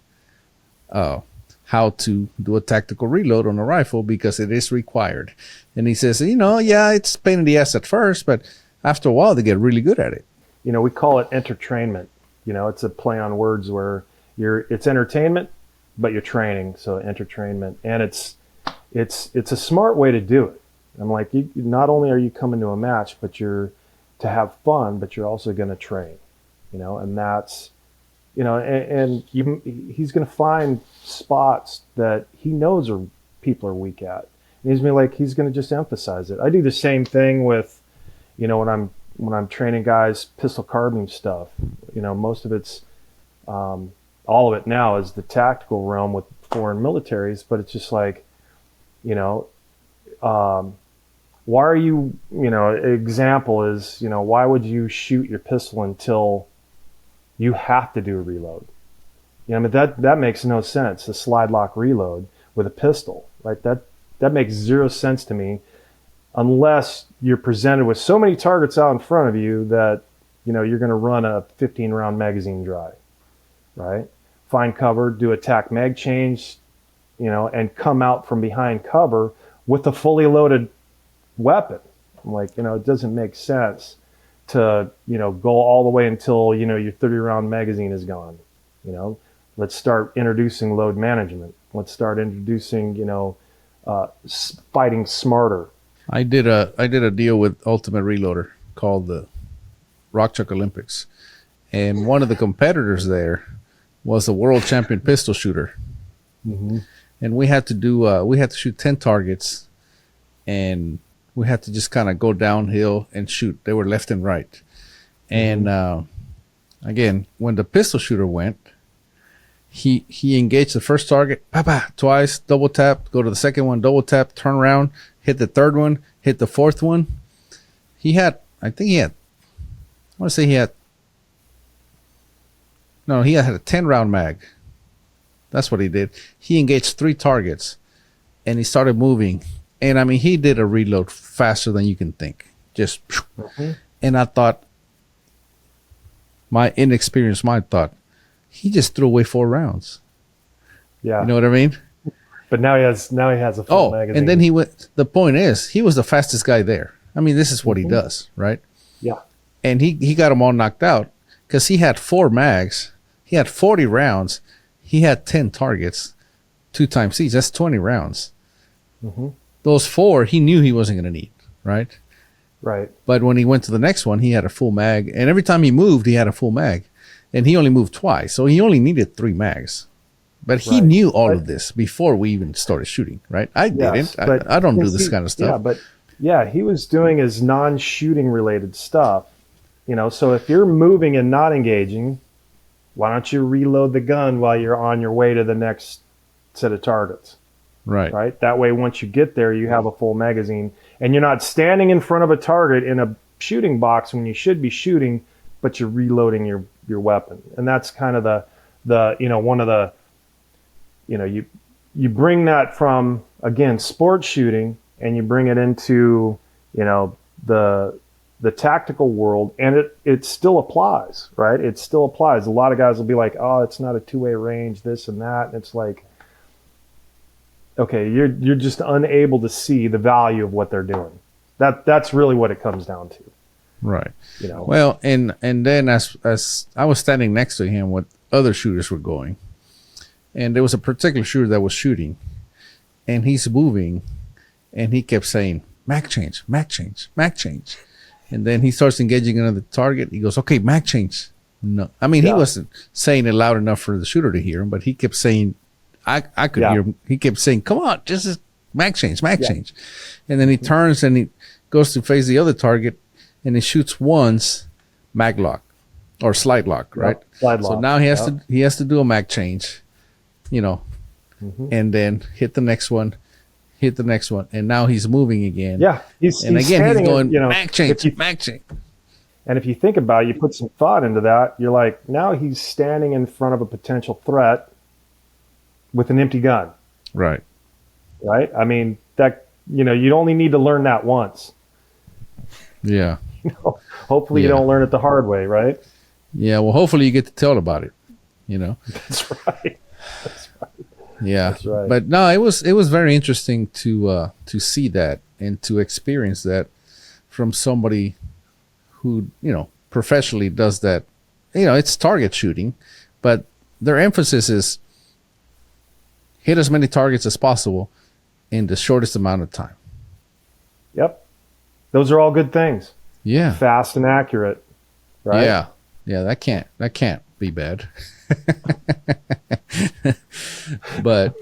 how to do a tactical reload on a rifle because it is required. And he says, it's a pain in the ass at first, but after a while they get really good at it. We call it entertainment. It's a play on words where it's entertainment, but you're training. So entertainment, and it's a smart way to do it. I'm like, not only are you coming to a match, but you're to have fun, but you're also going to train, and that's, and he's going to find spots that he knows people are weak at. And he's going to just emphasize it. I do the same thing with, when I'm training guys, pistol carbine stuff, most of it's, all of it now is the tactical realm with foreign militaries, but it's just like, why are you, example is, why would you shoot your pistol until you have to do a reload? That makes no sense. A slide lock reload with a pistol, right? That makes zero sense to me, unless you're presented with so many targets out in front of you that, you're going to run a 15 round magazine dry, right? Find cover, do a tac mag change, and come out from behind cover with a fully loaded weapon. I'm like, it doesn't make sense to, go all the way until, your 30 round magazine is gone. Let's start introducing load management. Let's start introducing, fighting smarter. I did a deal with Ultimate Reloader called the Rock Chuck Olympics. And one of the competitors there was a world champion pistol shooter. Mm-hmm. And we had to shoot 10 targets, and we had to just kind of go downhill and shoot. They were left and right. And again, when the pistol shooter went, he engaged the first target, twice, double tap, go to the second one, double tap, turn around, hit the third one, hit the fourth one. He had a 10-round mag. That's what he did. He engaged 3 targets, and he started moving. And he did a reload faster than you can think. Just, and I thought, my inexperienced mind thought, he just threw away 4 rounds. Yeah. You know what I mean? But now he has a full magazine. And then the point is, he was the fastest guy there. This is what he does, right? Yeah. And he got them all knocked out because he had 4 mags. He had 40 rounds. He had 10 targets, 2 times each. That's 20 rounds. Mm-hmm. Those 4 he knew he wasn't going to need, right? Right. But when he went to the next one, he had a full mag. And every time he moved, he had a full mag. And he only moved twice. So he only needed 3 mags. But he knew all of this before we even started shooting, right? I didn't. I don't do this kind of stuff. He was doing his non-shooting related stuff. So if you're moving and not engaging, why don't you reload the gun while you're on your way to the next set of targets? Right. That way, once you get there, you have a full magazine, and you're not standing in front of a target in a shooting box when you should be shooting, but you're reloading your weapon. And that's kind of one of the, you bring that from, again, sports shooting, and you bring it into, the tactical world, and it still applies, right? It still applies. A lot of guys will be like, oh, it's not a 2-way range, this and that. And it's like, okay, you're just unable to see the value of what they're doing. That's really what it comes down to. Right. Well, and then as I was standing next to him, what other shooters were going, and there was a particular shooter that was shooting, and he's moving, and he kept saying, mag change, mag change, mag change. And then he starts engaging another target. He goes, okay, mag change. No. He wasn't saying it loud enough for the shooter to hear him, but he kept saying, I could hear him. He kept saying, come on, just mag change, mag change. And then he turns and he goes to face the other target, and he shoots once, mag lock or slide lock, right? Slide lock. So now he has to do a mag change, and then hit the next one, and now he's moving again. Yeah, he's going mag change, mag change. And if you think about it, you put some thought into that, you're like, now he's standing in front of a potential threat with an empty gun. Right. That, you'd only need to learn that once. Yeah. Hopefully you Yeah. don't learn it the hard way, right? Yeah. Well, hopefully you get to tell about it. You know. That's right. That's right. Yeah. That's right. But no, it was very interesting to see that and to experience that from somebody who professionally does that. It's target shooting, but their emphasis is hit as many targets as possible in the shortest amount of time. Yep. Those are all good things. Yeah. Fast and accurate, right? Yeah, that can't be bad. But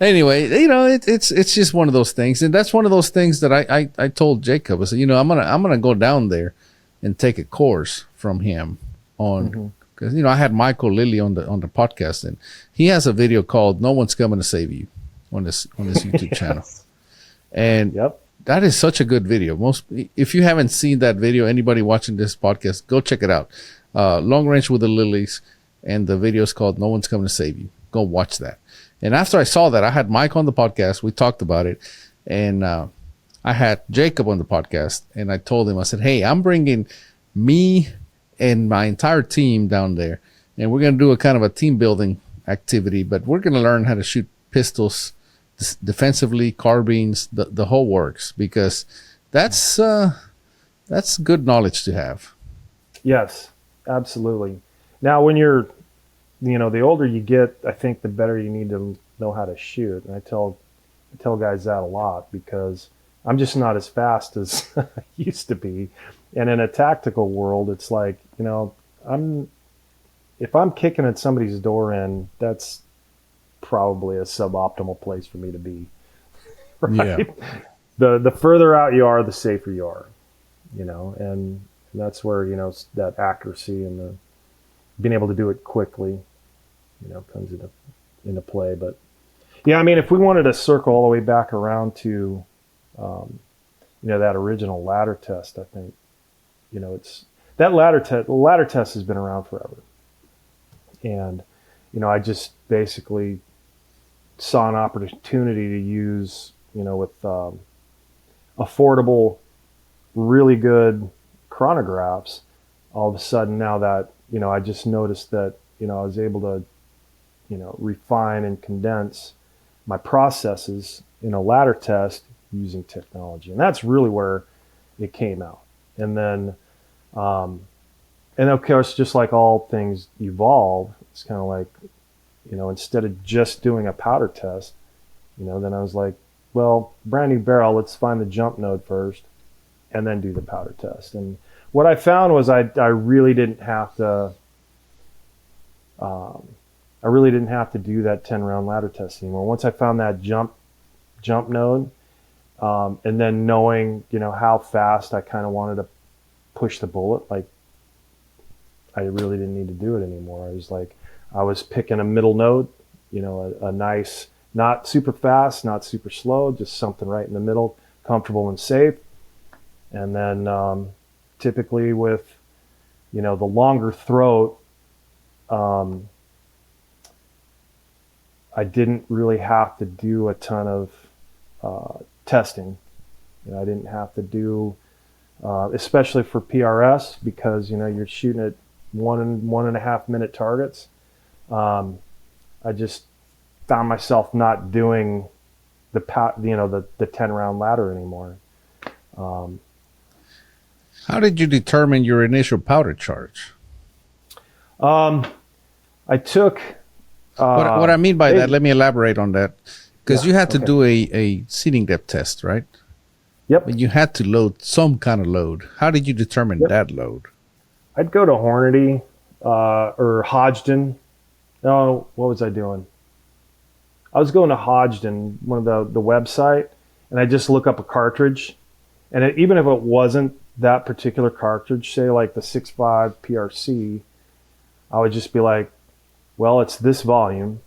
anyway, it's just one of those things, and that's one of those things that I told Jacob. I said, I'm gonna go down there and take a course from him on, because I had Michael Lilly on the podcast, and he has a video called "No One's Coming to Save You" on this YouTube channel, and Yep. that is such a good video. If you haven't seen that video, anybody watching this podcast, go check it out. Long Range with the Lilies, and the video is called "No One's Coming to Save You." Go watch that. And after I saw that, I had Mike on the podcast. We talked about it, and I had Jacob on the podcast, and I told him, I said, "Hey, I'm bringing me and my entire team down there, and we're going to do a kind of a team building activity, but we're going to learn how to shoot pistols defensively, carbines, the whole works, because that's good knowledge to have." Yes, absolutely. Now, when you're, the older you get, I think the better you need to know how to shoot. And I tell guys that a lot, because I'm just not as fast as I used to be. And in a tactical world, it's like, if I'm kicking at somebody's door in, that's probably a suboptimal place for me to be. Right? Yeah. The further out you are, the safer you are, and that's where, that accuracy and the being able to do it quickly, comes into play. But yeah, I mean, if we wanted to circle all the way back around to, that original ladder test, I think, it's that ladder test has been around forever. And, I just basically saw an opportunity to use, with affordable, really good chronographs. All of a sudden now that, I just noticed that, I was able to, refine and condense my processes in a ladder test using technology. And that's really where it came out. And then, and of course, just like all things evolve, it's kind of like, instead of just doing a powder test, then I was like, well, brand new barrel, let's find the jump node first and then do the powder test. And what I found was I really didn't have to, do that 10-round ladder test anymore. Once I found that jump node, and then knowing, how fast I kind of wanted to push the bullet, like I really didn't need to do it anymore. I was picking a middle node, a nice, not super fast, not super slow, just something right in the middle, comfortable and safe. And then typically with, the longer throat, I didn't really have to do a ton of testing. I didn't have to do, especially for PRS, because you're shooting at 1.5 minute targets. I just found myself not doing the 10-round ladder anymore. How did you determine your initial powder charge? I took. What I mean by that, let me elaborate on that, because you had to do a seating depth test, right? Yep. And you had to load some kind of load. How did you determine that load? I'd go to Hornady or Hodgdon. No, what was I doing? I was going to Hodgdon, one of the website, and I just look up a cartridge, and even if it wasn't that particular cartridge, say like the 6.5 PRC, I would just be like, well, it's this volume,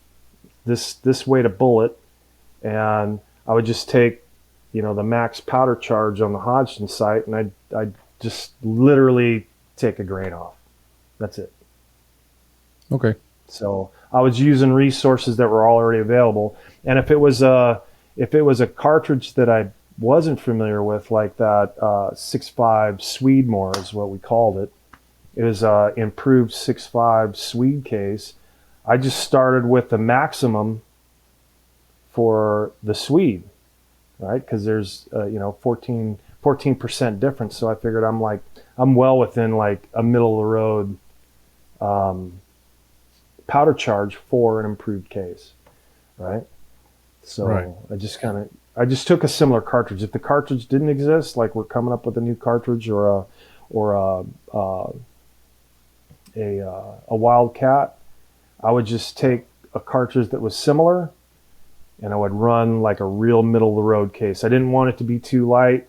this weight of bullet, and I would just take, the max powder charge on the Hodgdon site, and I'd just literally take a grain off. That's it. Okay. So I was using resources that were already available, and if it was a cartridge that I wasn't familiar with, like that 6.5 Swedemore is what we called it. It was improved 6.5 Swede case. I just started with the maximum for the Swede, right? Because there's 14% difference. So I figured I'm well within like a middle of the road powder charge for an improved case, right? So Right. I just took a similar cartridge. If the cartridge didn't exist, like we're coming up with a new cartridge or a Wildcat, I would just take a cartridge that was similar, and I would run like a real middle of the road case. I didn't want it to be too light,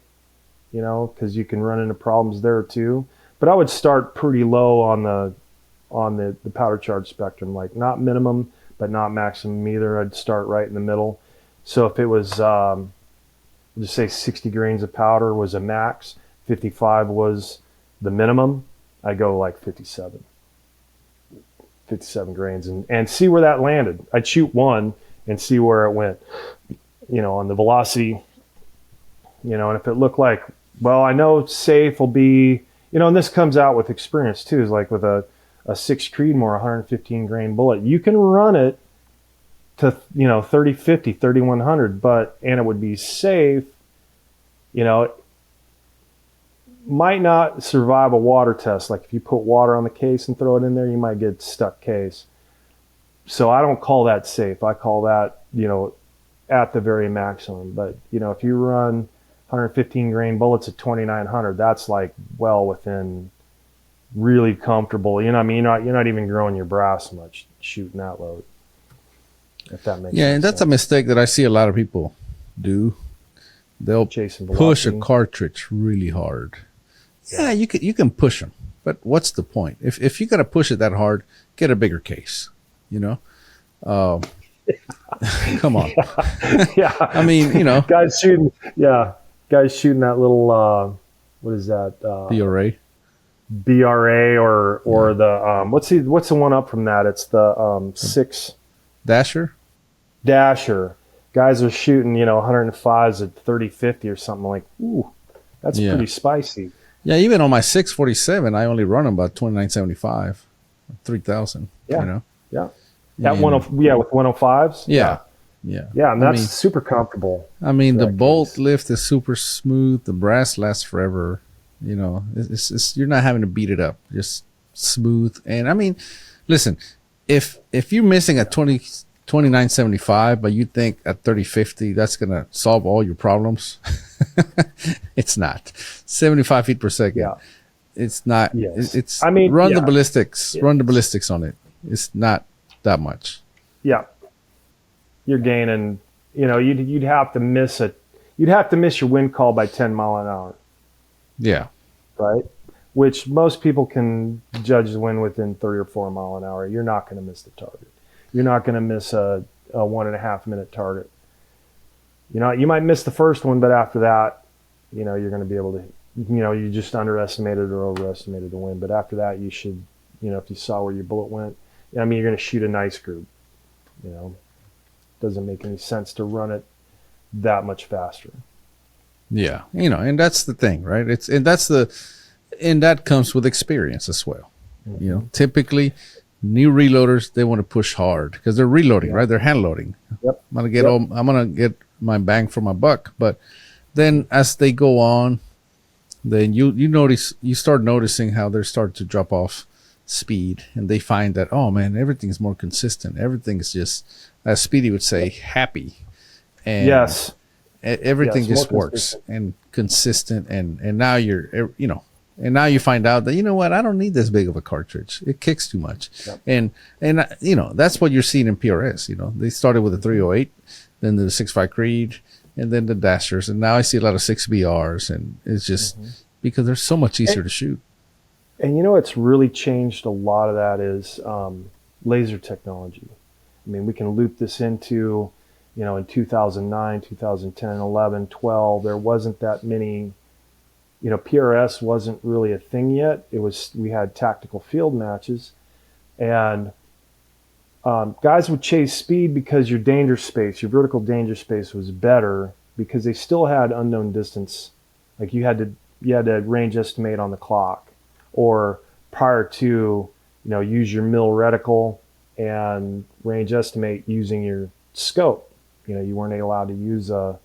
because you can run into problems there too. But I would start pretty low on the powder charge spectrum, like not minimum, but not maximum either. I'd start right in the middle. So if it was, just say 60 grains of powder was a max, 55 was the minimum, I go like 57 grains and see where that landed. I'd shoot one and see where it went, on the velocity, and if it looked like, well, I know safe will be, and this comes out with experience too, is like with a 6 Creedmoor 115 grain bullet, you can run it to 3050, 3100, and it would be safe. It might not survive a water test. Like if you put water on the case and throw it in there, you might get stuck case. So I don't call that safe. I call that at the very maximum. But if you run 115 grain bullets at 2900, that's like well within really comfortable. You're not even growing your brass much shooting that load. If that makes sense. Yeah, and that's a mistake that I see a lot of people do. They'll push a cartridge really hard. Yeah, you can push them, but what's the point? If you're gonna push it that hard, get a bigger case. Come on. Yeah. I mean, guys shooting that little what is that? BRA or the what's the one up from that? It's the 6 Dasher. Guys are shooting 105s at 30-50 or something, like, ooh, that's pretty spicy. Yeah, even on my 647, I only run them about 2975, 3000. Yeah. Yeah. With 105s. Yeah, and that's super comfortable. I mean, the bolt lift is super smooth. The brass lasts forever. It's you're not having to beat it up. Just smooth. And I mean, listen, if you're missing at 2975, but you think at 3050 that's gonna solve all your problems, it's not. 75 feet per second. Yeah. It's not. Yes. It's. Run the ballistics. Yes. Run the ballistics on it. It's not that much. Yeah. You're gaining. You'd have to miss it. You'd have to miss your wind call by 10 mile an hour. Yeah. Right. Which most people can judge the wind within 3 or 4 mile an hour. You're not going to miss the target. You're not going to miss a 1.5 minute target. You might miss the first one, but after that, you're going to be able to, you just underestimated or overestimated the wind. But after that, you should, if you saw where your bullet went, you're going to shoot a nice group. Doesn't make any sense to run it that much faster. Yeah, and that's the thing, right? And that comes with experience as well. Mm-hmm. Typically new reloaders, they want to push hard because they're reloading, right? They're hand loading. Yep. I'm gonna get my bang for my buck. But then as they go on, then you start noticing how they're starting to drop off speed, and they find that, oh man, everything's more consistent. Everything's just, as Speedy would say, happy. And yes. Everything just works and consistent, and now you're, and now you find out that, I don't need this big of a cartridge. It kicks too much. Yep. And that's what you're seeing in PRS. They started with the 308, then the 6.5 Creed, and then the Dashers, and now I see a lot of 6BRs, and it's just because they're so much easier to shoot. And it's really changed a lot of that is laser technology. I mean, we can loop this into, in 2009, 2010, 11, 12, there wasn't that many, PRS wasn't really a thing yet. We had tactical field matches, and guys would chase speed because your danger space, your vertical danger space was better because they still had unknown distance. Like you had to range estimate on the clock, or prior to, use your mill reticle and range estimate using your scope. You weren't allowed to use a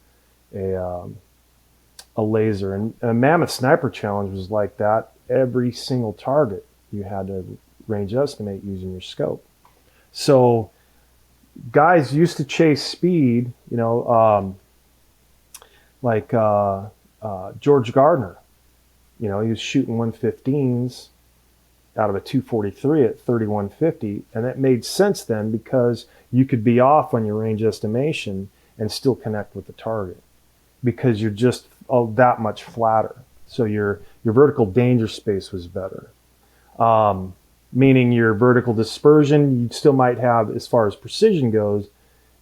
laser. And a Mammoth Sniper Challenge was like that. Every single target you had to range estimate using your scope. So guys used to chase speed, like George Gardner. He was shooting 115s out of a 243 at 3150, and that made sense then because you could be off on your range estimation and still connect with the target because you're just that much flatter. So your vertical danger space was better. Meaning your vertical dispersion, you still might have, as far as precision goes,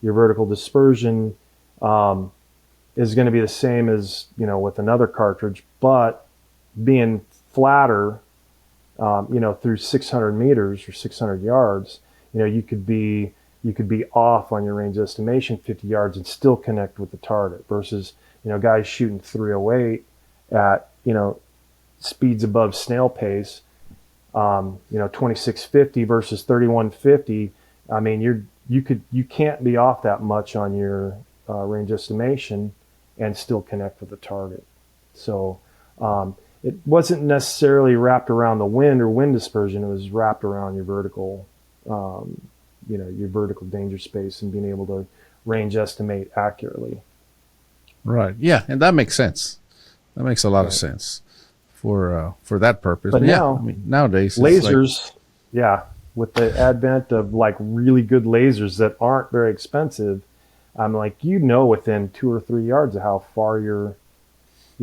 your vertical dispersion is going to be the same as, with another cartridge, but being flatter, through 600 meters or 600 yards, you could be off on your range estimation 50 yards and still connect with the target versus, guys shooting 308 at, speeds above snail pace, 2650 versus 3150. I mean, you can't be off that much on your range estimation and still connect with the target. So it wasn't necessarily wrapped around the wind or wind dispersion. It was wrapped around your vertical, your vertical danger space and being able to range estimate accurately. Right. Yeah, and that makes sense. That makes a lot of sense for that purpose. But now, nowadays, lasers, with the advent of like really good lasers that aren't very expensive, I'm like, within 2 or 3 yards of how far your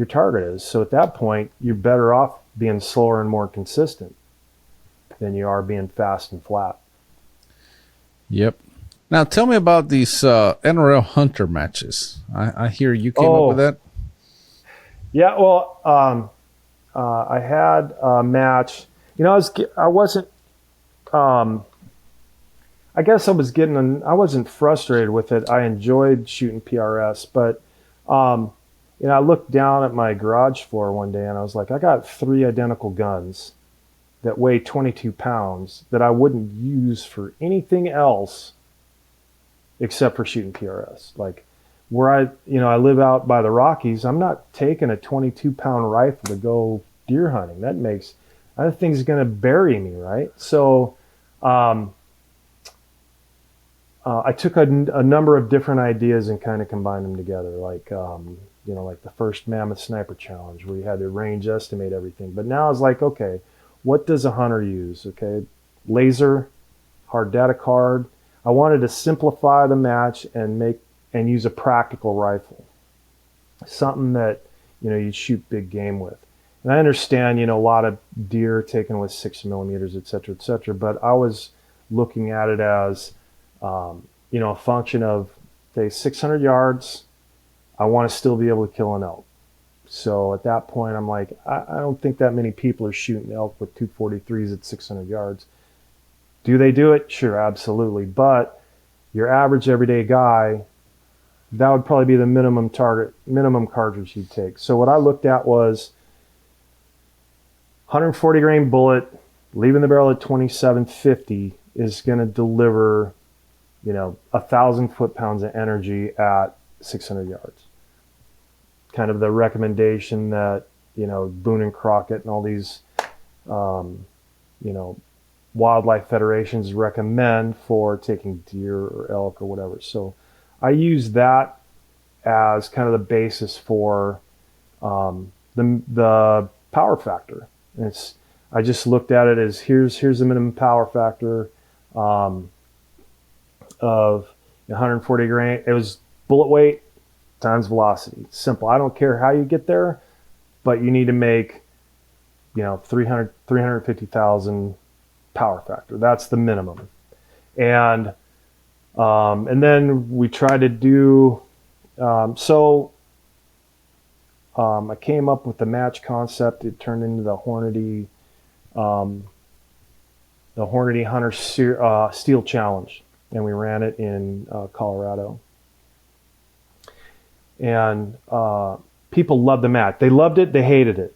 target is. So at that point, you're better off being slower and more consistent than you are being fast and flat. Yep. Now tell me about these NRL Hunter matches. I hear you came up with that. Yeah, well, I had a match. I wasn't. I guess I was I wasn't frustrated with it. I enjoyed shooting PRS, but I looked down at my garage floor one day and I was like, I got 3 identical guns that weigh 22 pounds that I wouldn't use for anything else except for shooting PRS. Like where I live out by the Rockies, I'm not taking a 22-pound rifle to go deer hunting. That thing's going to bury me, right? So I took a number of different ideas and kind of combined them together, like like the first Mammoth Sniper Challenge where you had to range estimate everything. But now I was like, okay, what does a hunter use? Okay, laser, hard data card. I wanted to simplify the match and use a practical rifle, something that you shoot big game with. And I understand a lot of deer taken with 6mm, et cetera, but I was looking at it as a function of, say, 600 yards. I want to still be able to kill an elk. So at that point, I'm like, I don't think that many people are shooting elk with 243s at 600 yards. Do they do it? Sure, absolutely. But your average everyday guy, that would probably be the minimum cartridge you'd take. So what I looked at was 140 grain bullet, leaving the barrel at 2750 is going to deliver, 1,000 foot-pounds of energy at 600 yards. Kind of the recommendation that, Boone and Crockett and all these, wildlife federations recommend for taking deer or elk or whatever. So I use that as kind of the basis for the power factor. And I just looked at it as here's the minimum power factor of 140 grain. It was bullet weight times velocity. It's simple. I don't care how you get there, but you need to make 350,000 power factor. That's the minimum. And then we try to do I came up with the match concept. It turned into the Hornady Hunter Steel Challenge, and we ran it in Colorado. And people loved the match. They loved it. They hated it.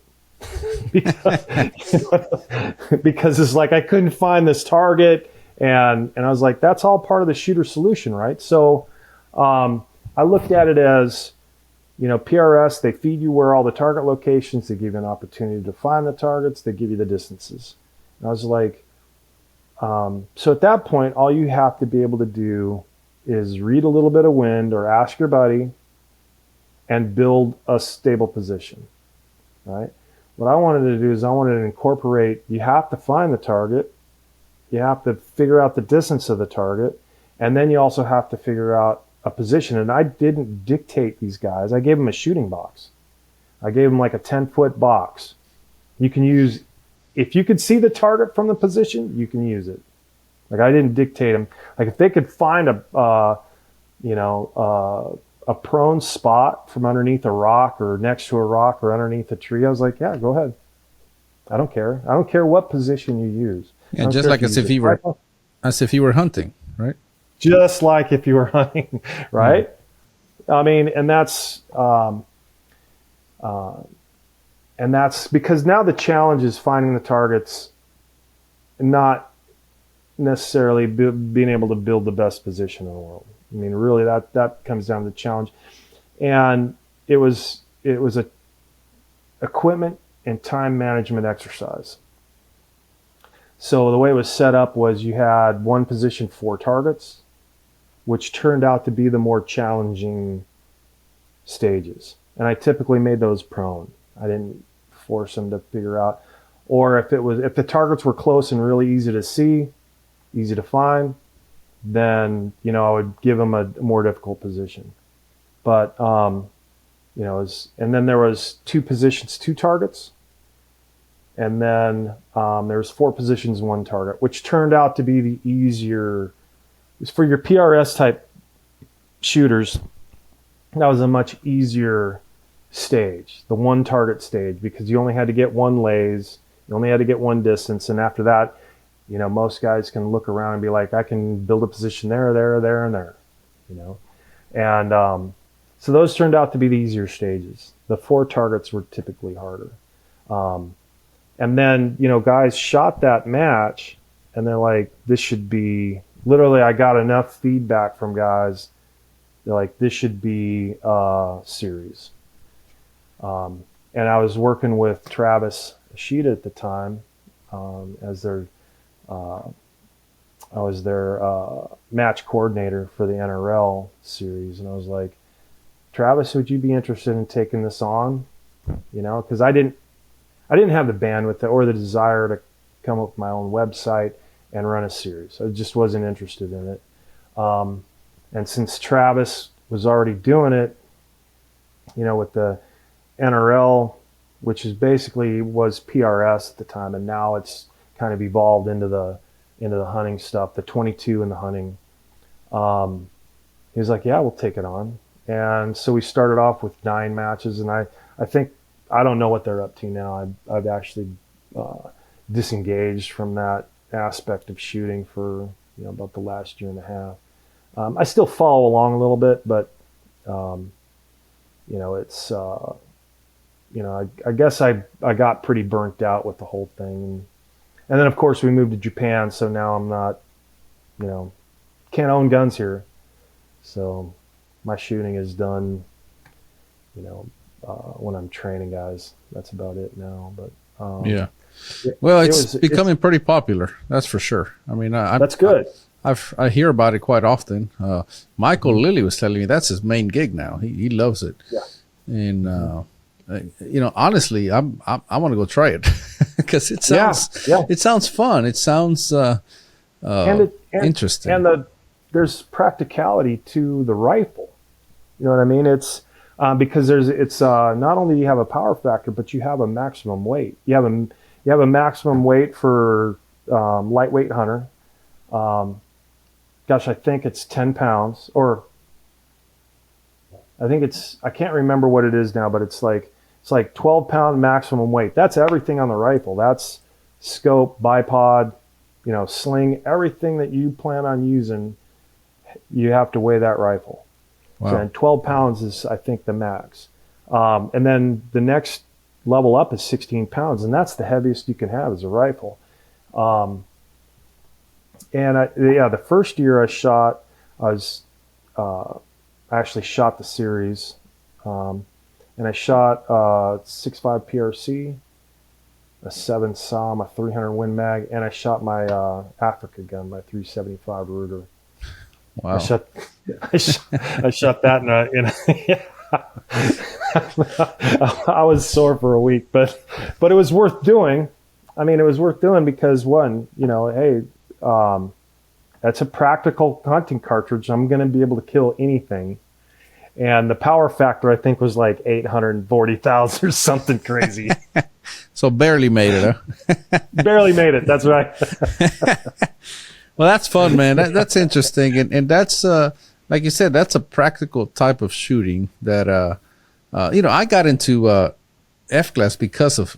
Because it's like I couldn't find this target, and I was like, that's all part of the shooter solution, right? So I looked at it as, PRS, they feed you where all the target locations, they give you an opportunity to find the targets, they give you the distances. And I was like, so at that point, all you have to be able to do is read a little bit of wind or ask your buddy and build a stable position, right? What I wanted to do is I wanted to incorporate, you have to find the target, you have to figure out the distance of the target, and then you also have to figure out a position. And I didn't dictate these guys. I gave them a shooting box. I gave them like a 10-foot box. You can use, if you could see the target from the position, you can use it. Like I didn't dictate them. Like if they could find a prone spot from underneath a rock or next to a rock or underneath a tree, I was like, yeah, go ahead. I don't care. I don't care what position you use. Yeah, just like as if you were hunting, right? Just like if you were hunting, right? I mean, and that's because now the challenge is finding the targets, not necessarily being able to build the best position in the world. I mean, really, that comes down to the challenge, and it was a equipment and time management exercise. So the way it was set up was you had one position, 4 targets, which turned out to be the more challenging stages. And I typically made those prone. I didn't force them to figure out. Or if the targets were close and really easy to see, easy to find, then, I would give them a more difficult position. But, and then there was 2 positions, 2 targets. And then there was 4 positions, 1 target, which turned out to be the easier. For your PRS type shooters, that was a much easier stage, the 1 target stage, because you only had to get 1 lays, you only had to get 1 distance, and after that, most guys can look around and be like, I can build a position there, there, there, and there, and so those turned out to be the easier stages. The 4 targets were typically harder, and then guys shot that match, and they're like, this should be. Literally, I got enough feedback from guys. They're like, this should be a series. And I was working with Travis Ashita at the time as I was their match coordinator for the NRL series. And I was like, Travis, would you be interested in taking this on? Because I didn't have the bandwidth or the desire to come up with my own website and run a series. I just wasn't interested in it. And since Travis was already doing it, with the NRL, which is basically was PRS at the time, and now it's kind of evolved into the hunting stuff, the 22 and the hunting. He was like, yeah, we'll take it on. And so we started off with 9 matches, and I think, I don't know what they're up to now. I've actually disengaged from that aspect of shooting for about the last year and a half. I still follow along a little bit, but it's I guess I got pretty burnt out with the whole thing, and then of course we moved to Japan, so now I'm not can't own guns here, so my shooting is done when I'm training guys. That's about it now, but yeah. Well, it's becoming pretty popular. That's for sure. I mean, that's good. I hear about it quite often. Michael Lilly was telling me that's his main gig now. He loves it. Yeah. And honestly, I want to go try it because it sounds fun. It sounds interesting. And there's practicality to the rifle. You know what I mean? It's because it's not only do you have a power factor, but you have a maximum weight. You have a maximum weight for lightweight hunter. I think it's 10 pounds, or I think I can't remember what it is now, but it's like 12-pound maximum weight. That's everything on the rifle. That's scope, bipod, sling, everything that you plan on using. You have to weigh that rifle. So, Wow. and 12 pounds is, I think, the max. And then the next level up is 16 pounds, and that's the heaviest you can have as a rifle. And the first year I actually shot the series, and I shot 6.5 PRC, a 7 SAUM, a 300 Win Mag, and I shot my Africa gun, my 375 Ruger. Wow. I shot that I was sore for a week, but it was worth doing. I mean, it was worth doing because one, hey, that's a practical hunting cartridge. I'm going to be able to kill anything. And the power factor, I think, was like 840,000 or something crazy. So barely made it, huh? Barely made it. That's right. Well, that's fun, man. That's interesting. And that's, like you said, that's a practical type of shooting that, I got into F-class because of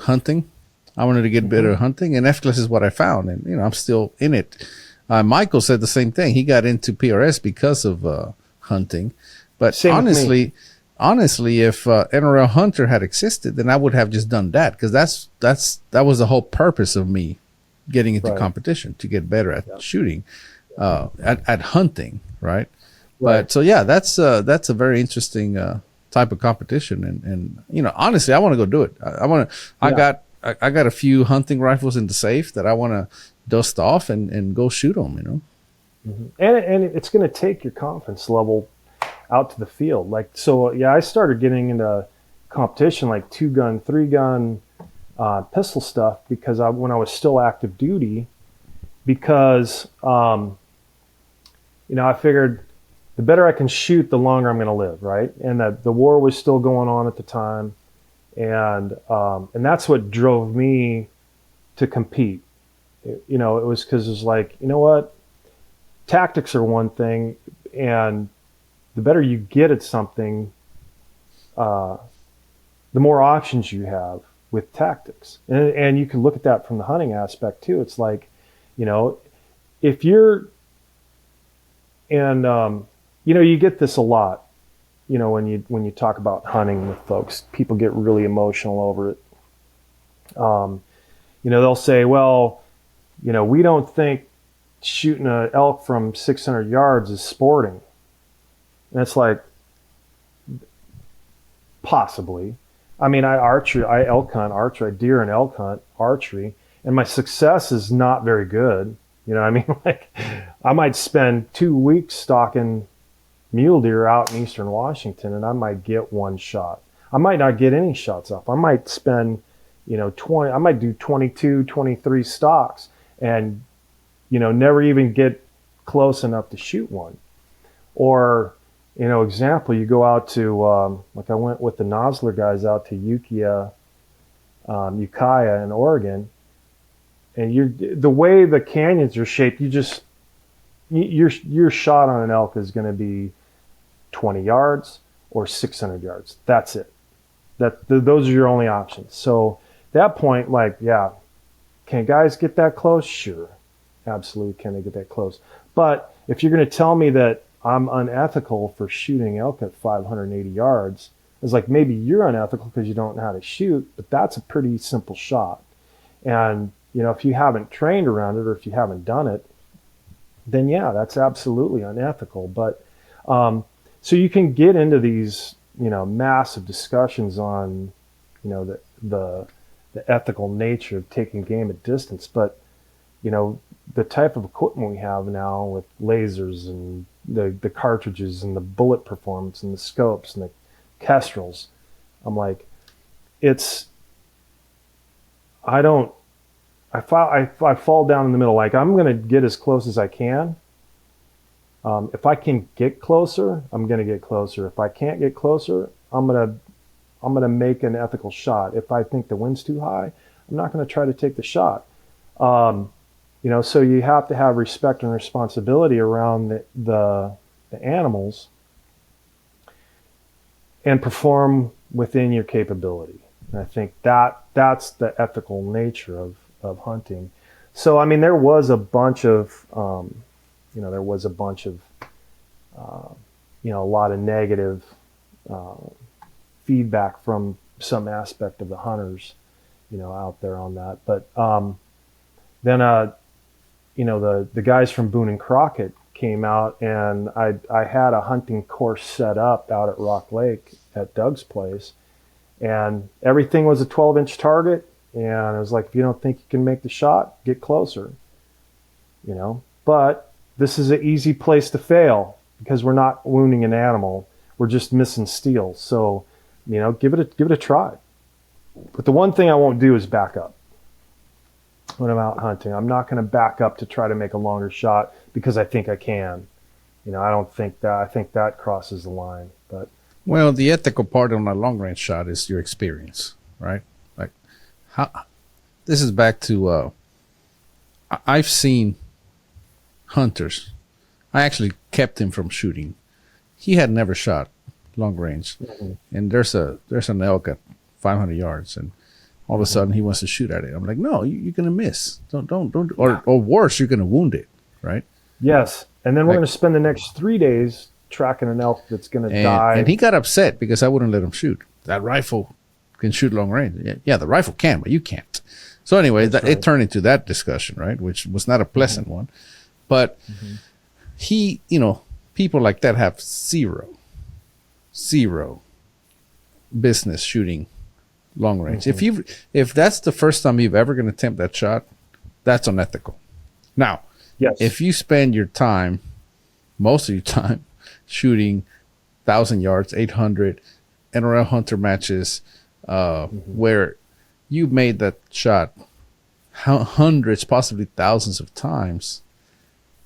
hunting. I wanted to get better at hunting, and F-class is what I found. And, I'm still in it. Michael said the same thing. He got into PRS because of hunting. But Same honestly, if NRL Hunter had existed, then I would have just done that, because that was the whole purpose of me getting into competition, to get better at shooting, at hunting, right? But so yeah, that's a very interesting type of competition, and honestly, I want to go do it. I got a few hunting rifles in the safe that I want to dust off and go shoot them. And it's going to take your confidence level out to the field. I started getting into competition, like 2-gun, 3-gun pistol stuff, because when I was still active duty, because I figured the better I can shoot, the longer I'm going to live, right? And that the war was still going on at the time, and that's what drove me to compete. It was because it was like, what, tactics are one thing, and the better you get at something, the more options you have with tactics. And you can look at that from the hunting aspect too. It's like, if you're, and you get this a lot, when you talk about hunting with folks, people get really emotional over it. They'll say, well, we don't think shooting an elk from 600 yards is sporting. And it's like, possibly. I mean, I elk hunt archery, I deer and elk hunt archery, and my success is not very good. I mean, like, I might spend 2 weeks stalking mule deer out in eastern Washington, and I might get one shot. I might not get any shots off. I might spend, I might do 22, 23 stalks and, never even get close enough to shoot one. Or, example, you go out to, like I went with the Nosler guys out to Ukiah in Oregon, and the way the canyons are shaped, your shot on an elk is going to be 20 yards or 600 yards. That's it. Those are your only options. So at that point, like, yeah, can guys get that close? Sure, absolutely, can they get that close? But if you're going to tell me that I'm unethical for shooting elk at 580 yards, it's like, maybe you're unethical because you don't know how to shoot, but that's a pretty simple shot. And, if you haven't trained around it, or if you haven't done it, then yeah, that's absolutely unethical. But, so you can get into these, massive discussions on, the ethical nature of taking game at distance. But, the type of equipment we have now with lasers and the cartridges and the bullet performance and the scopes and the kestrels, I'm like, I fall down in the middle. Like, I'm going to get as close as I can. If I can get closer, I'm going to get closer. If I can't get closer, I'm going to make an ethical shot. If I think the wind's too high, I'm not going to try to take the shot. So you have to have respect and responsibility around the animals and perform within your capability. And I think that's the ethical nature of hunting. So, I mean, there was a bunch of a lot of negative uh, feedback from some aspect of the hunters, out there on that. But then, the guys from Boone and Crockett came out, and I had a hunting course set up out at Rock Lake at Doug's place, and everything was a 12-inch target. And I was like, if you don't think you can make the shot, get closer, But this is an easy place to fail because we're not wounding an animal. We're just missing steel. So, give it a try. But the one thing I won't do is back up when I'm out hunting. I'm not going to back up to try to make a longer shot because I think I can. I don't think that. I think that crosses the line. But Well, the ethical part on a long range shot is your experience, right? Like, this is back to I've seen hunters. I actually kept him from shooting. He had never shot long range, and there's an elk at 500 yards, and all of a sudden he wants to shoot at it. I'm like, no, you're gonna miss. Don't, or worse, you're gonna wound it, right? yes, and then we're going to spend the next 3 days tracking an elk that's going to die. And he got upset because I wouldn't let him shoot. That rifle can shoot long range. Yeah, the rifle can, but you can't. So anyway, it turned into that discussion, right? Which was not a pleasant one. But he, people like that have zero business shooting long range. If that's the first time you've ever going to attempt that shot, that's unethical. Now, yes, if you spend your time, most of your time, shooting 1,000 yards, 800 NRL hunter matches, where you made that shot hundreds, possibly thousands of times,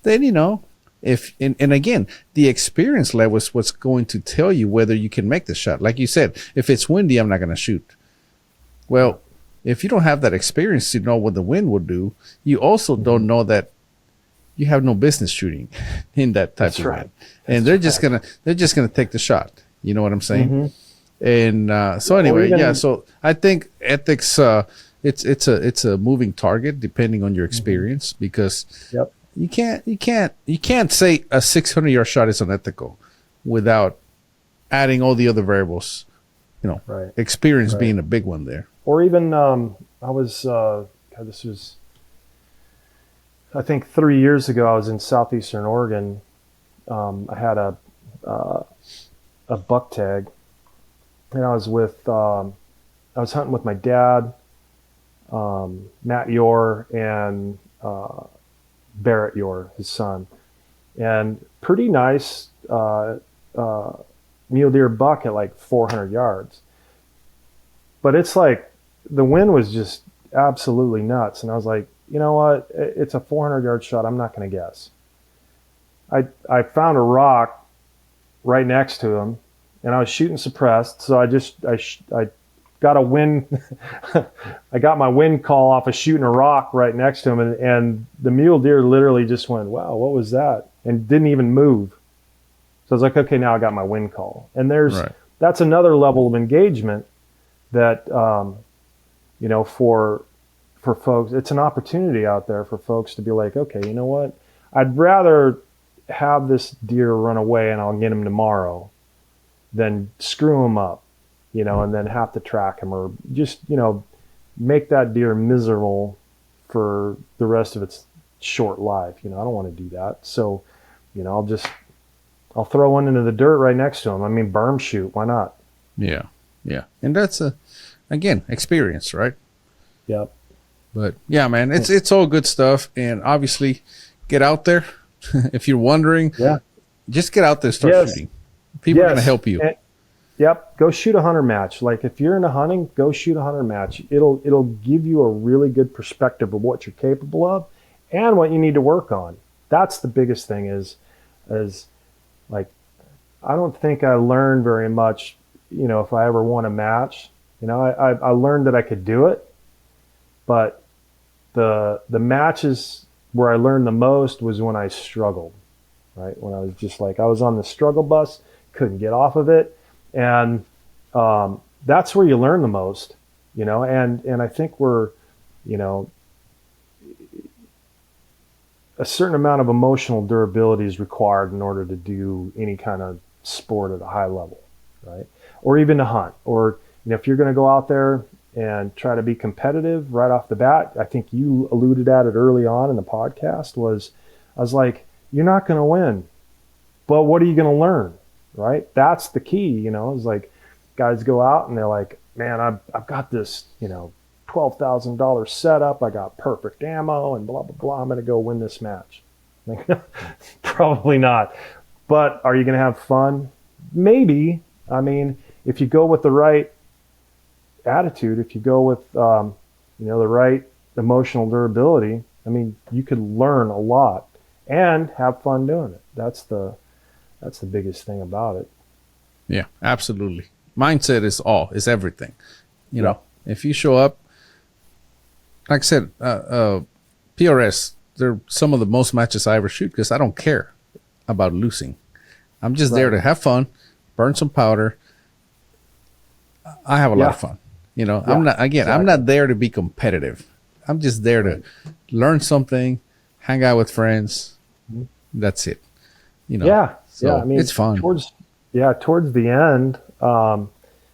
then and again, the experience level is what's going to tell you whether you can make the shot. Like you said, if it's windy, I'm not going to shoot. Well, if you don't have that experience to know what the wind will do, you also don't know that you have no business shooting in that type of wind. And they're just gonna take the shot. You know what I'm saying? And so anyway, so I think ethics, it's a moving target depending on your experience, because you can't say a 600-yard shot is unethical without adding all the other variables. Experience being a big one there. Or even this was, I think 3 years ago. I was in southeastern Oregon. I had a buck tag, and I was hunting with my dad, Matt Youre, and Barrett Youre, his son, and pretty nice mule deer buck at like 400 yards. But it's like the wind was just absolutely nuts, and I was like, you know what? It's a 400-yard shot. I'm not going to guess. I found a rock right next to him, and I was shooting suppressed. So I got a wind. I got my wind call off of shooting a rock right next to him, and the mule deer literally just went, "Wow, what was that?" and didn't even move. So I was like, "Okay, now I got my wind call." And that's another level of engagement that for folks, it's an opportunity out there for folks to be like, okay, you know what? I'd rather have this deer run away and I'll get him tomorrow than screw him up, and then have to track him, or just, make that deer miserable for the rest of its short life. I don't want to do that. So, I'll throw one into the dirt right next to him. I mean, berm shoot. Why not? Yeah. Yeah. And that's again, experience, right? Yep. But yeah, man, it's all good stuff. And obviously get out there. If you're wondering, just get out there, start shooting. People are going to help you. Go shoot a hunter match. Like if you're into hunting, go shoot a hunter match. It'll give you a really good perspective of what you're capable of and what you need to work on. That's the biggest thing is like, I don't think I learned very much, if I ever won a match. I learned that I could do it, but the matches where I learned the most was when I struggled, right? When I was just like, I was on the struggle bus, couldn't get off of it. And that's where you learn the most, and I think we're, a certain amount of emotional durability is required in order to do any kind of sport at a high level, right? Or even to hunt, or if you're going to go out there and try to be competitive right off the bat. I think you alluded at it early on in the podcast. I was like, you're not going to win, but what are you going to learn, right? That's the key. It's like guys go out and they're like, man, I've got this $12,000 setup. I got perfect ammo and blah blah blah. I'm going to go win this match. Like, probably not. But are you going to have fun? Maybe. I mean, if you go with the right attitude, if you go with the right emotional durability, I mean, you could learn a lot and have fun doing it. That's the biggest thing about it. Yeah, absolutely. Mindset is everything. You know, if you show up, like I said, PRS, they're some of the most matches I ever shoot because I don't care about losing. I'm just there to have fun, burn some powder. I have a lot of fun. I'm not there to be competitive. I'm just there to learn something, hang out with friends. That's it. So I mean, it's fun. Towards the end,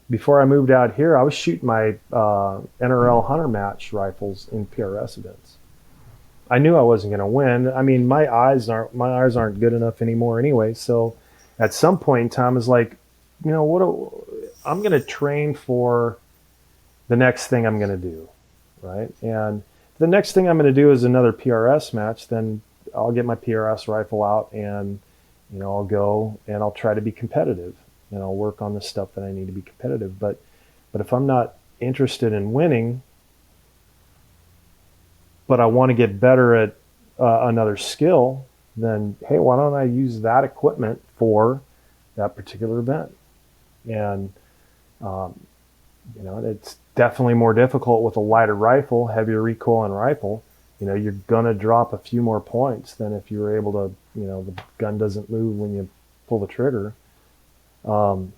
before I moved out here, I was shooting my NRL hunter match rifles in PRS events. I knew I wasn't going to win. I mean, my eyes aren't good enough anymore anyway. So at some point in time, it's like, I'm going to train for the next thing I'm going to do, right? And if the next thing I'm going to do is another PRS match, then I'll get my PRS rifle out and I'll go and I'll try to be competitive and I'll work on the stuff that I need to be competitive. But if I'm not interested in winning, but I want to get better at another skill, then hey, why don't I use that equipment for that particular event? And it's definitely more difficult with a lighter rifle, heavier recoil and rifle. You're gonna drop a few more points than if you were able to, the gun doesn't move when you pull the trigger. And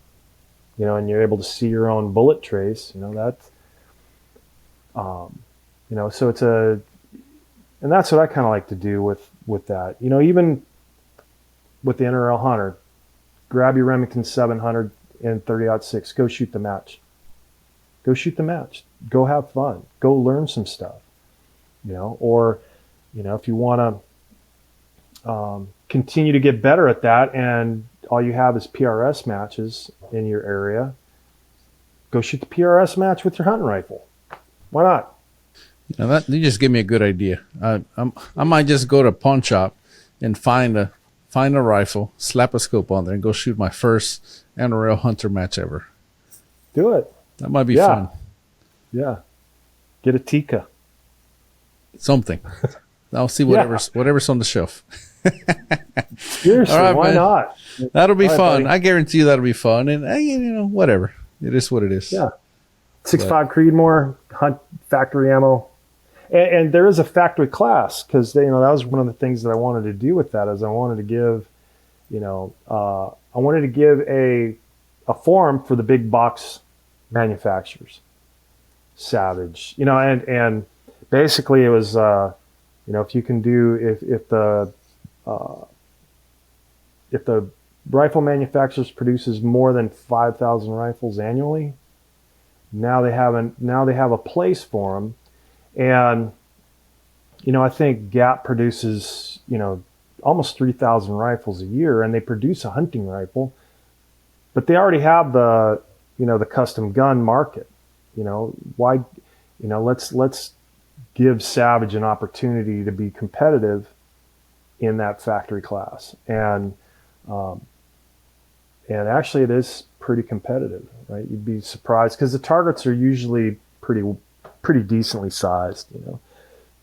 you're able to see your own bullet trace. That's, so it's and that's what I kind of like to do with that. Even with the NRL Hunter, grab your Remington 700 and 30-06, go shoot the match. Go shoot the match. Go have fun. Go learn some stuff. Or if you want to continue to get better at that and all you have is PRS matches in your area, go shoot the PRS match with your hunting rifle. Why not? You just gave me a good idea. I might just go to a pawn shop and find a rifle, slap a scope on there, and go shoot my first NRL hunter match ever. Do it. That might be fun. Yeah. Get a Tika. Something. I'll see whatever's on the shelf. Seriously, right, why not? That'll be fun. Buddy. I guarantee you that'll be fun. And whatever. It is what it is. Yeah. 6.5 Creedmoor, hunt factory ammo. And there is a factory class because that was one of the things that I wanted to do with that is I wanted to give, a forum for the big box manufacturers. Savage, and basically it was, if you can do, if the rifle manufacturers produces more than 5,000 rifles annually, now they have a place for them. And, I think Gap produces, almost 3,000 rifles a year, and they produce a hunting rifle, but they already have the custom gun market. Why, let's give Savage an opportunity to be competitive in that factory class. And actually it is pretty competitive, right? You'd be surprised because the targets are usually pretty decently sized,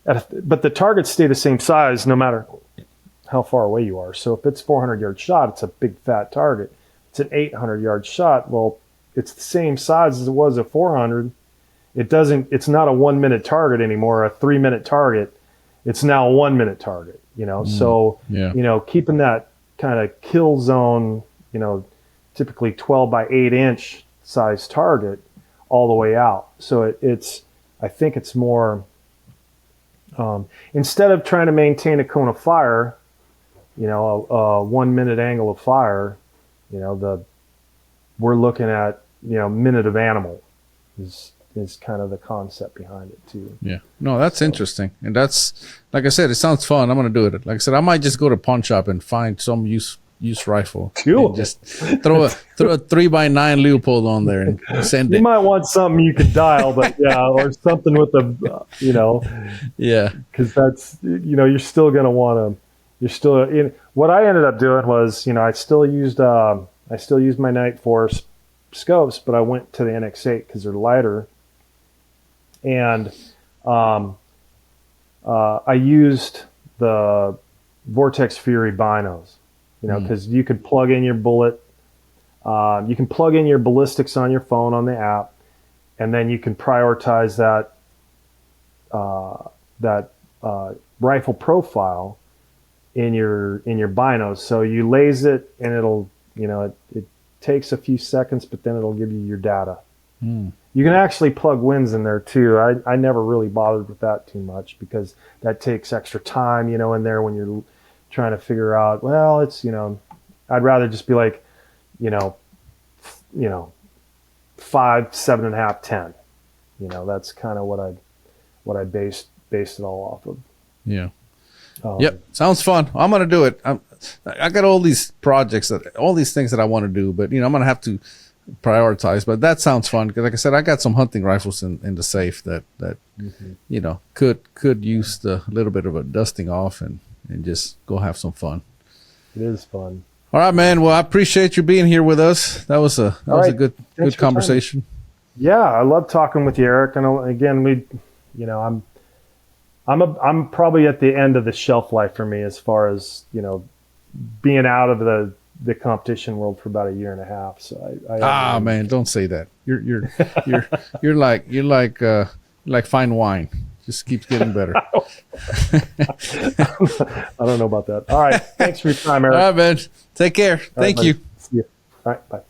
but the targets stay the same size no matter how far away you are. So if it's 400-yard shot, it's a big fat target. It's an 800-yard shot. Well, it's the same size as it was at 400. It's not a 1 minute target anymore, a 3 minute target. It's now a 1 minute target, So, keeping that kind of kill zone, typically 12 by 8 inch size target all the way out. So I think it's more, instead of trying to maintain a cone of fire, a 1 minute angle of fire, We're looking at, minute of animal is kind of the concept behind it too. Yeah. No, that's interesting. And that's, like I said, it sounds fun. I'm going to do it. Like I said, I might just go to pawn shop and find some used rifle. Cool. And just throw a 3x9 Leupold on there and send it. You might want something you can dial, but or something with Yeah. because that's, you're still going to want to, what I ended up doing was, I still used my Night Force scopes, but I went to the NX8 because they're lighter. And I used the Vortex Fury binos, because you could plug in your bullet. You can plug in your ballistics on your phone on the app, and then you can prioritize that rifle profile in your binos. So you laze it, and it'll, it takes a few seconds, but then it'll give you your data. You can actually plug wins in there too. I never really bothered with that too much because that takes extra time, in there when you're trying to figure out, well, it's, I'd rather just be like, 5, 7.5, 10. That's kind of what I based it all off of. Yeah. Yep. Sounds fun. I'm going to do it. I got all these projects, all these things that I want to do, but I'm going to have to prioritize. But that sounds fun because, like I said, I got some hunting rifles in the safe that could use the little bit of a dusting off and just go have some fun. It is fun. All right, man. Well, I appreciate you being here with us. That was a good conversation. Yeah, I love talking with you, Eric. And again, I'm probably at the end of the shelf life for me as far as being out of the competition world for about 1.5 years. So man, don't say that. You're like fine wine. Just keeps getting better. I don't know about that. All right. Thanks for your time, Eric. All right, man. Take care. Thank you. See you. All right. Bye.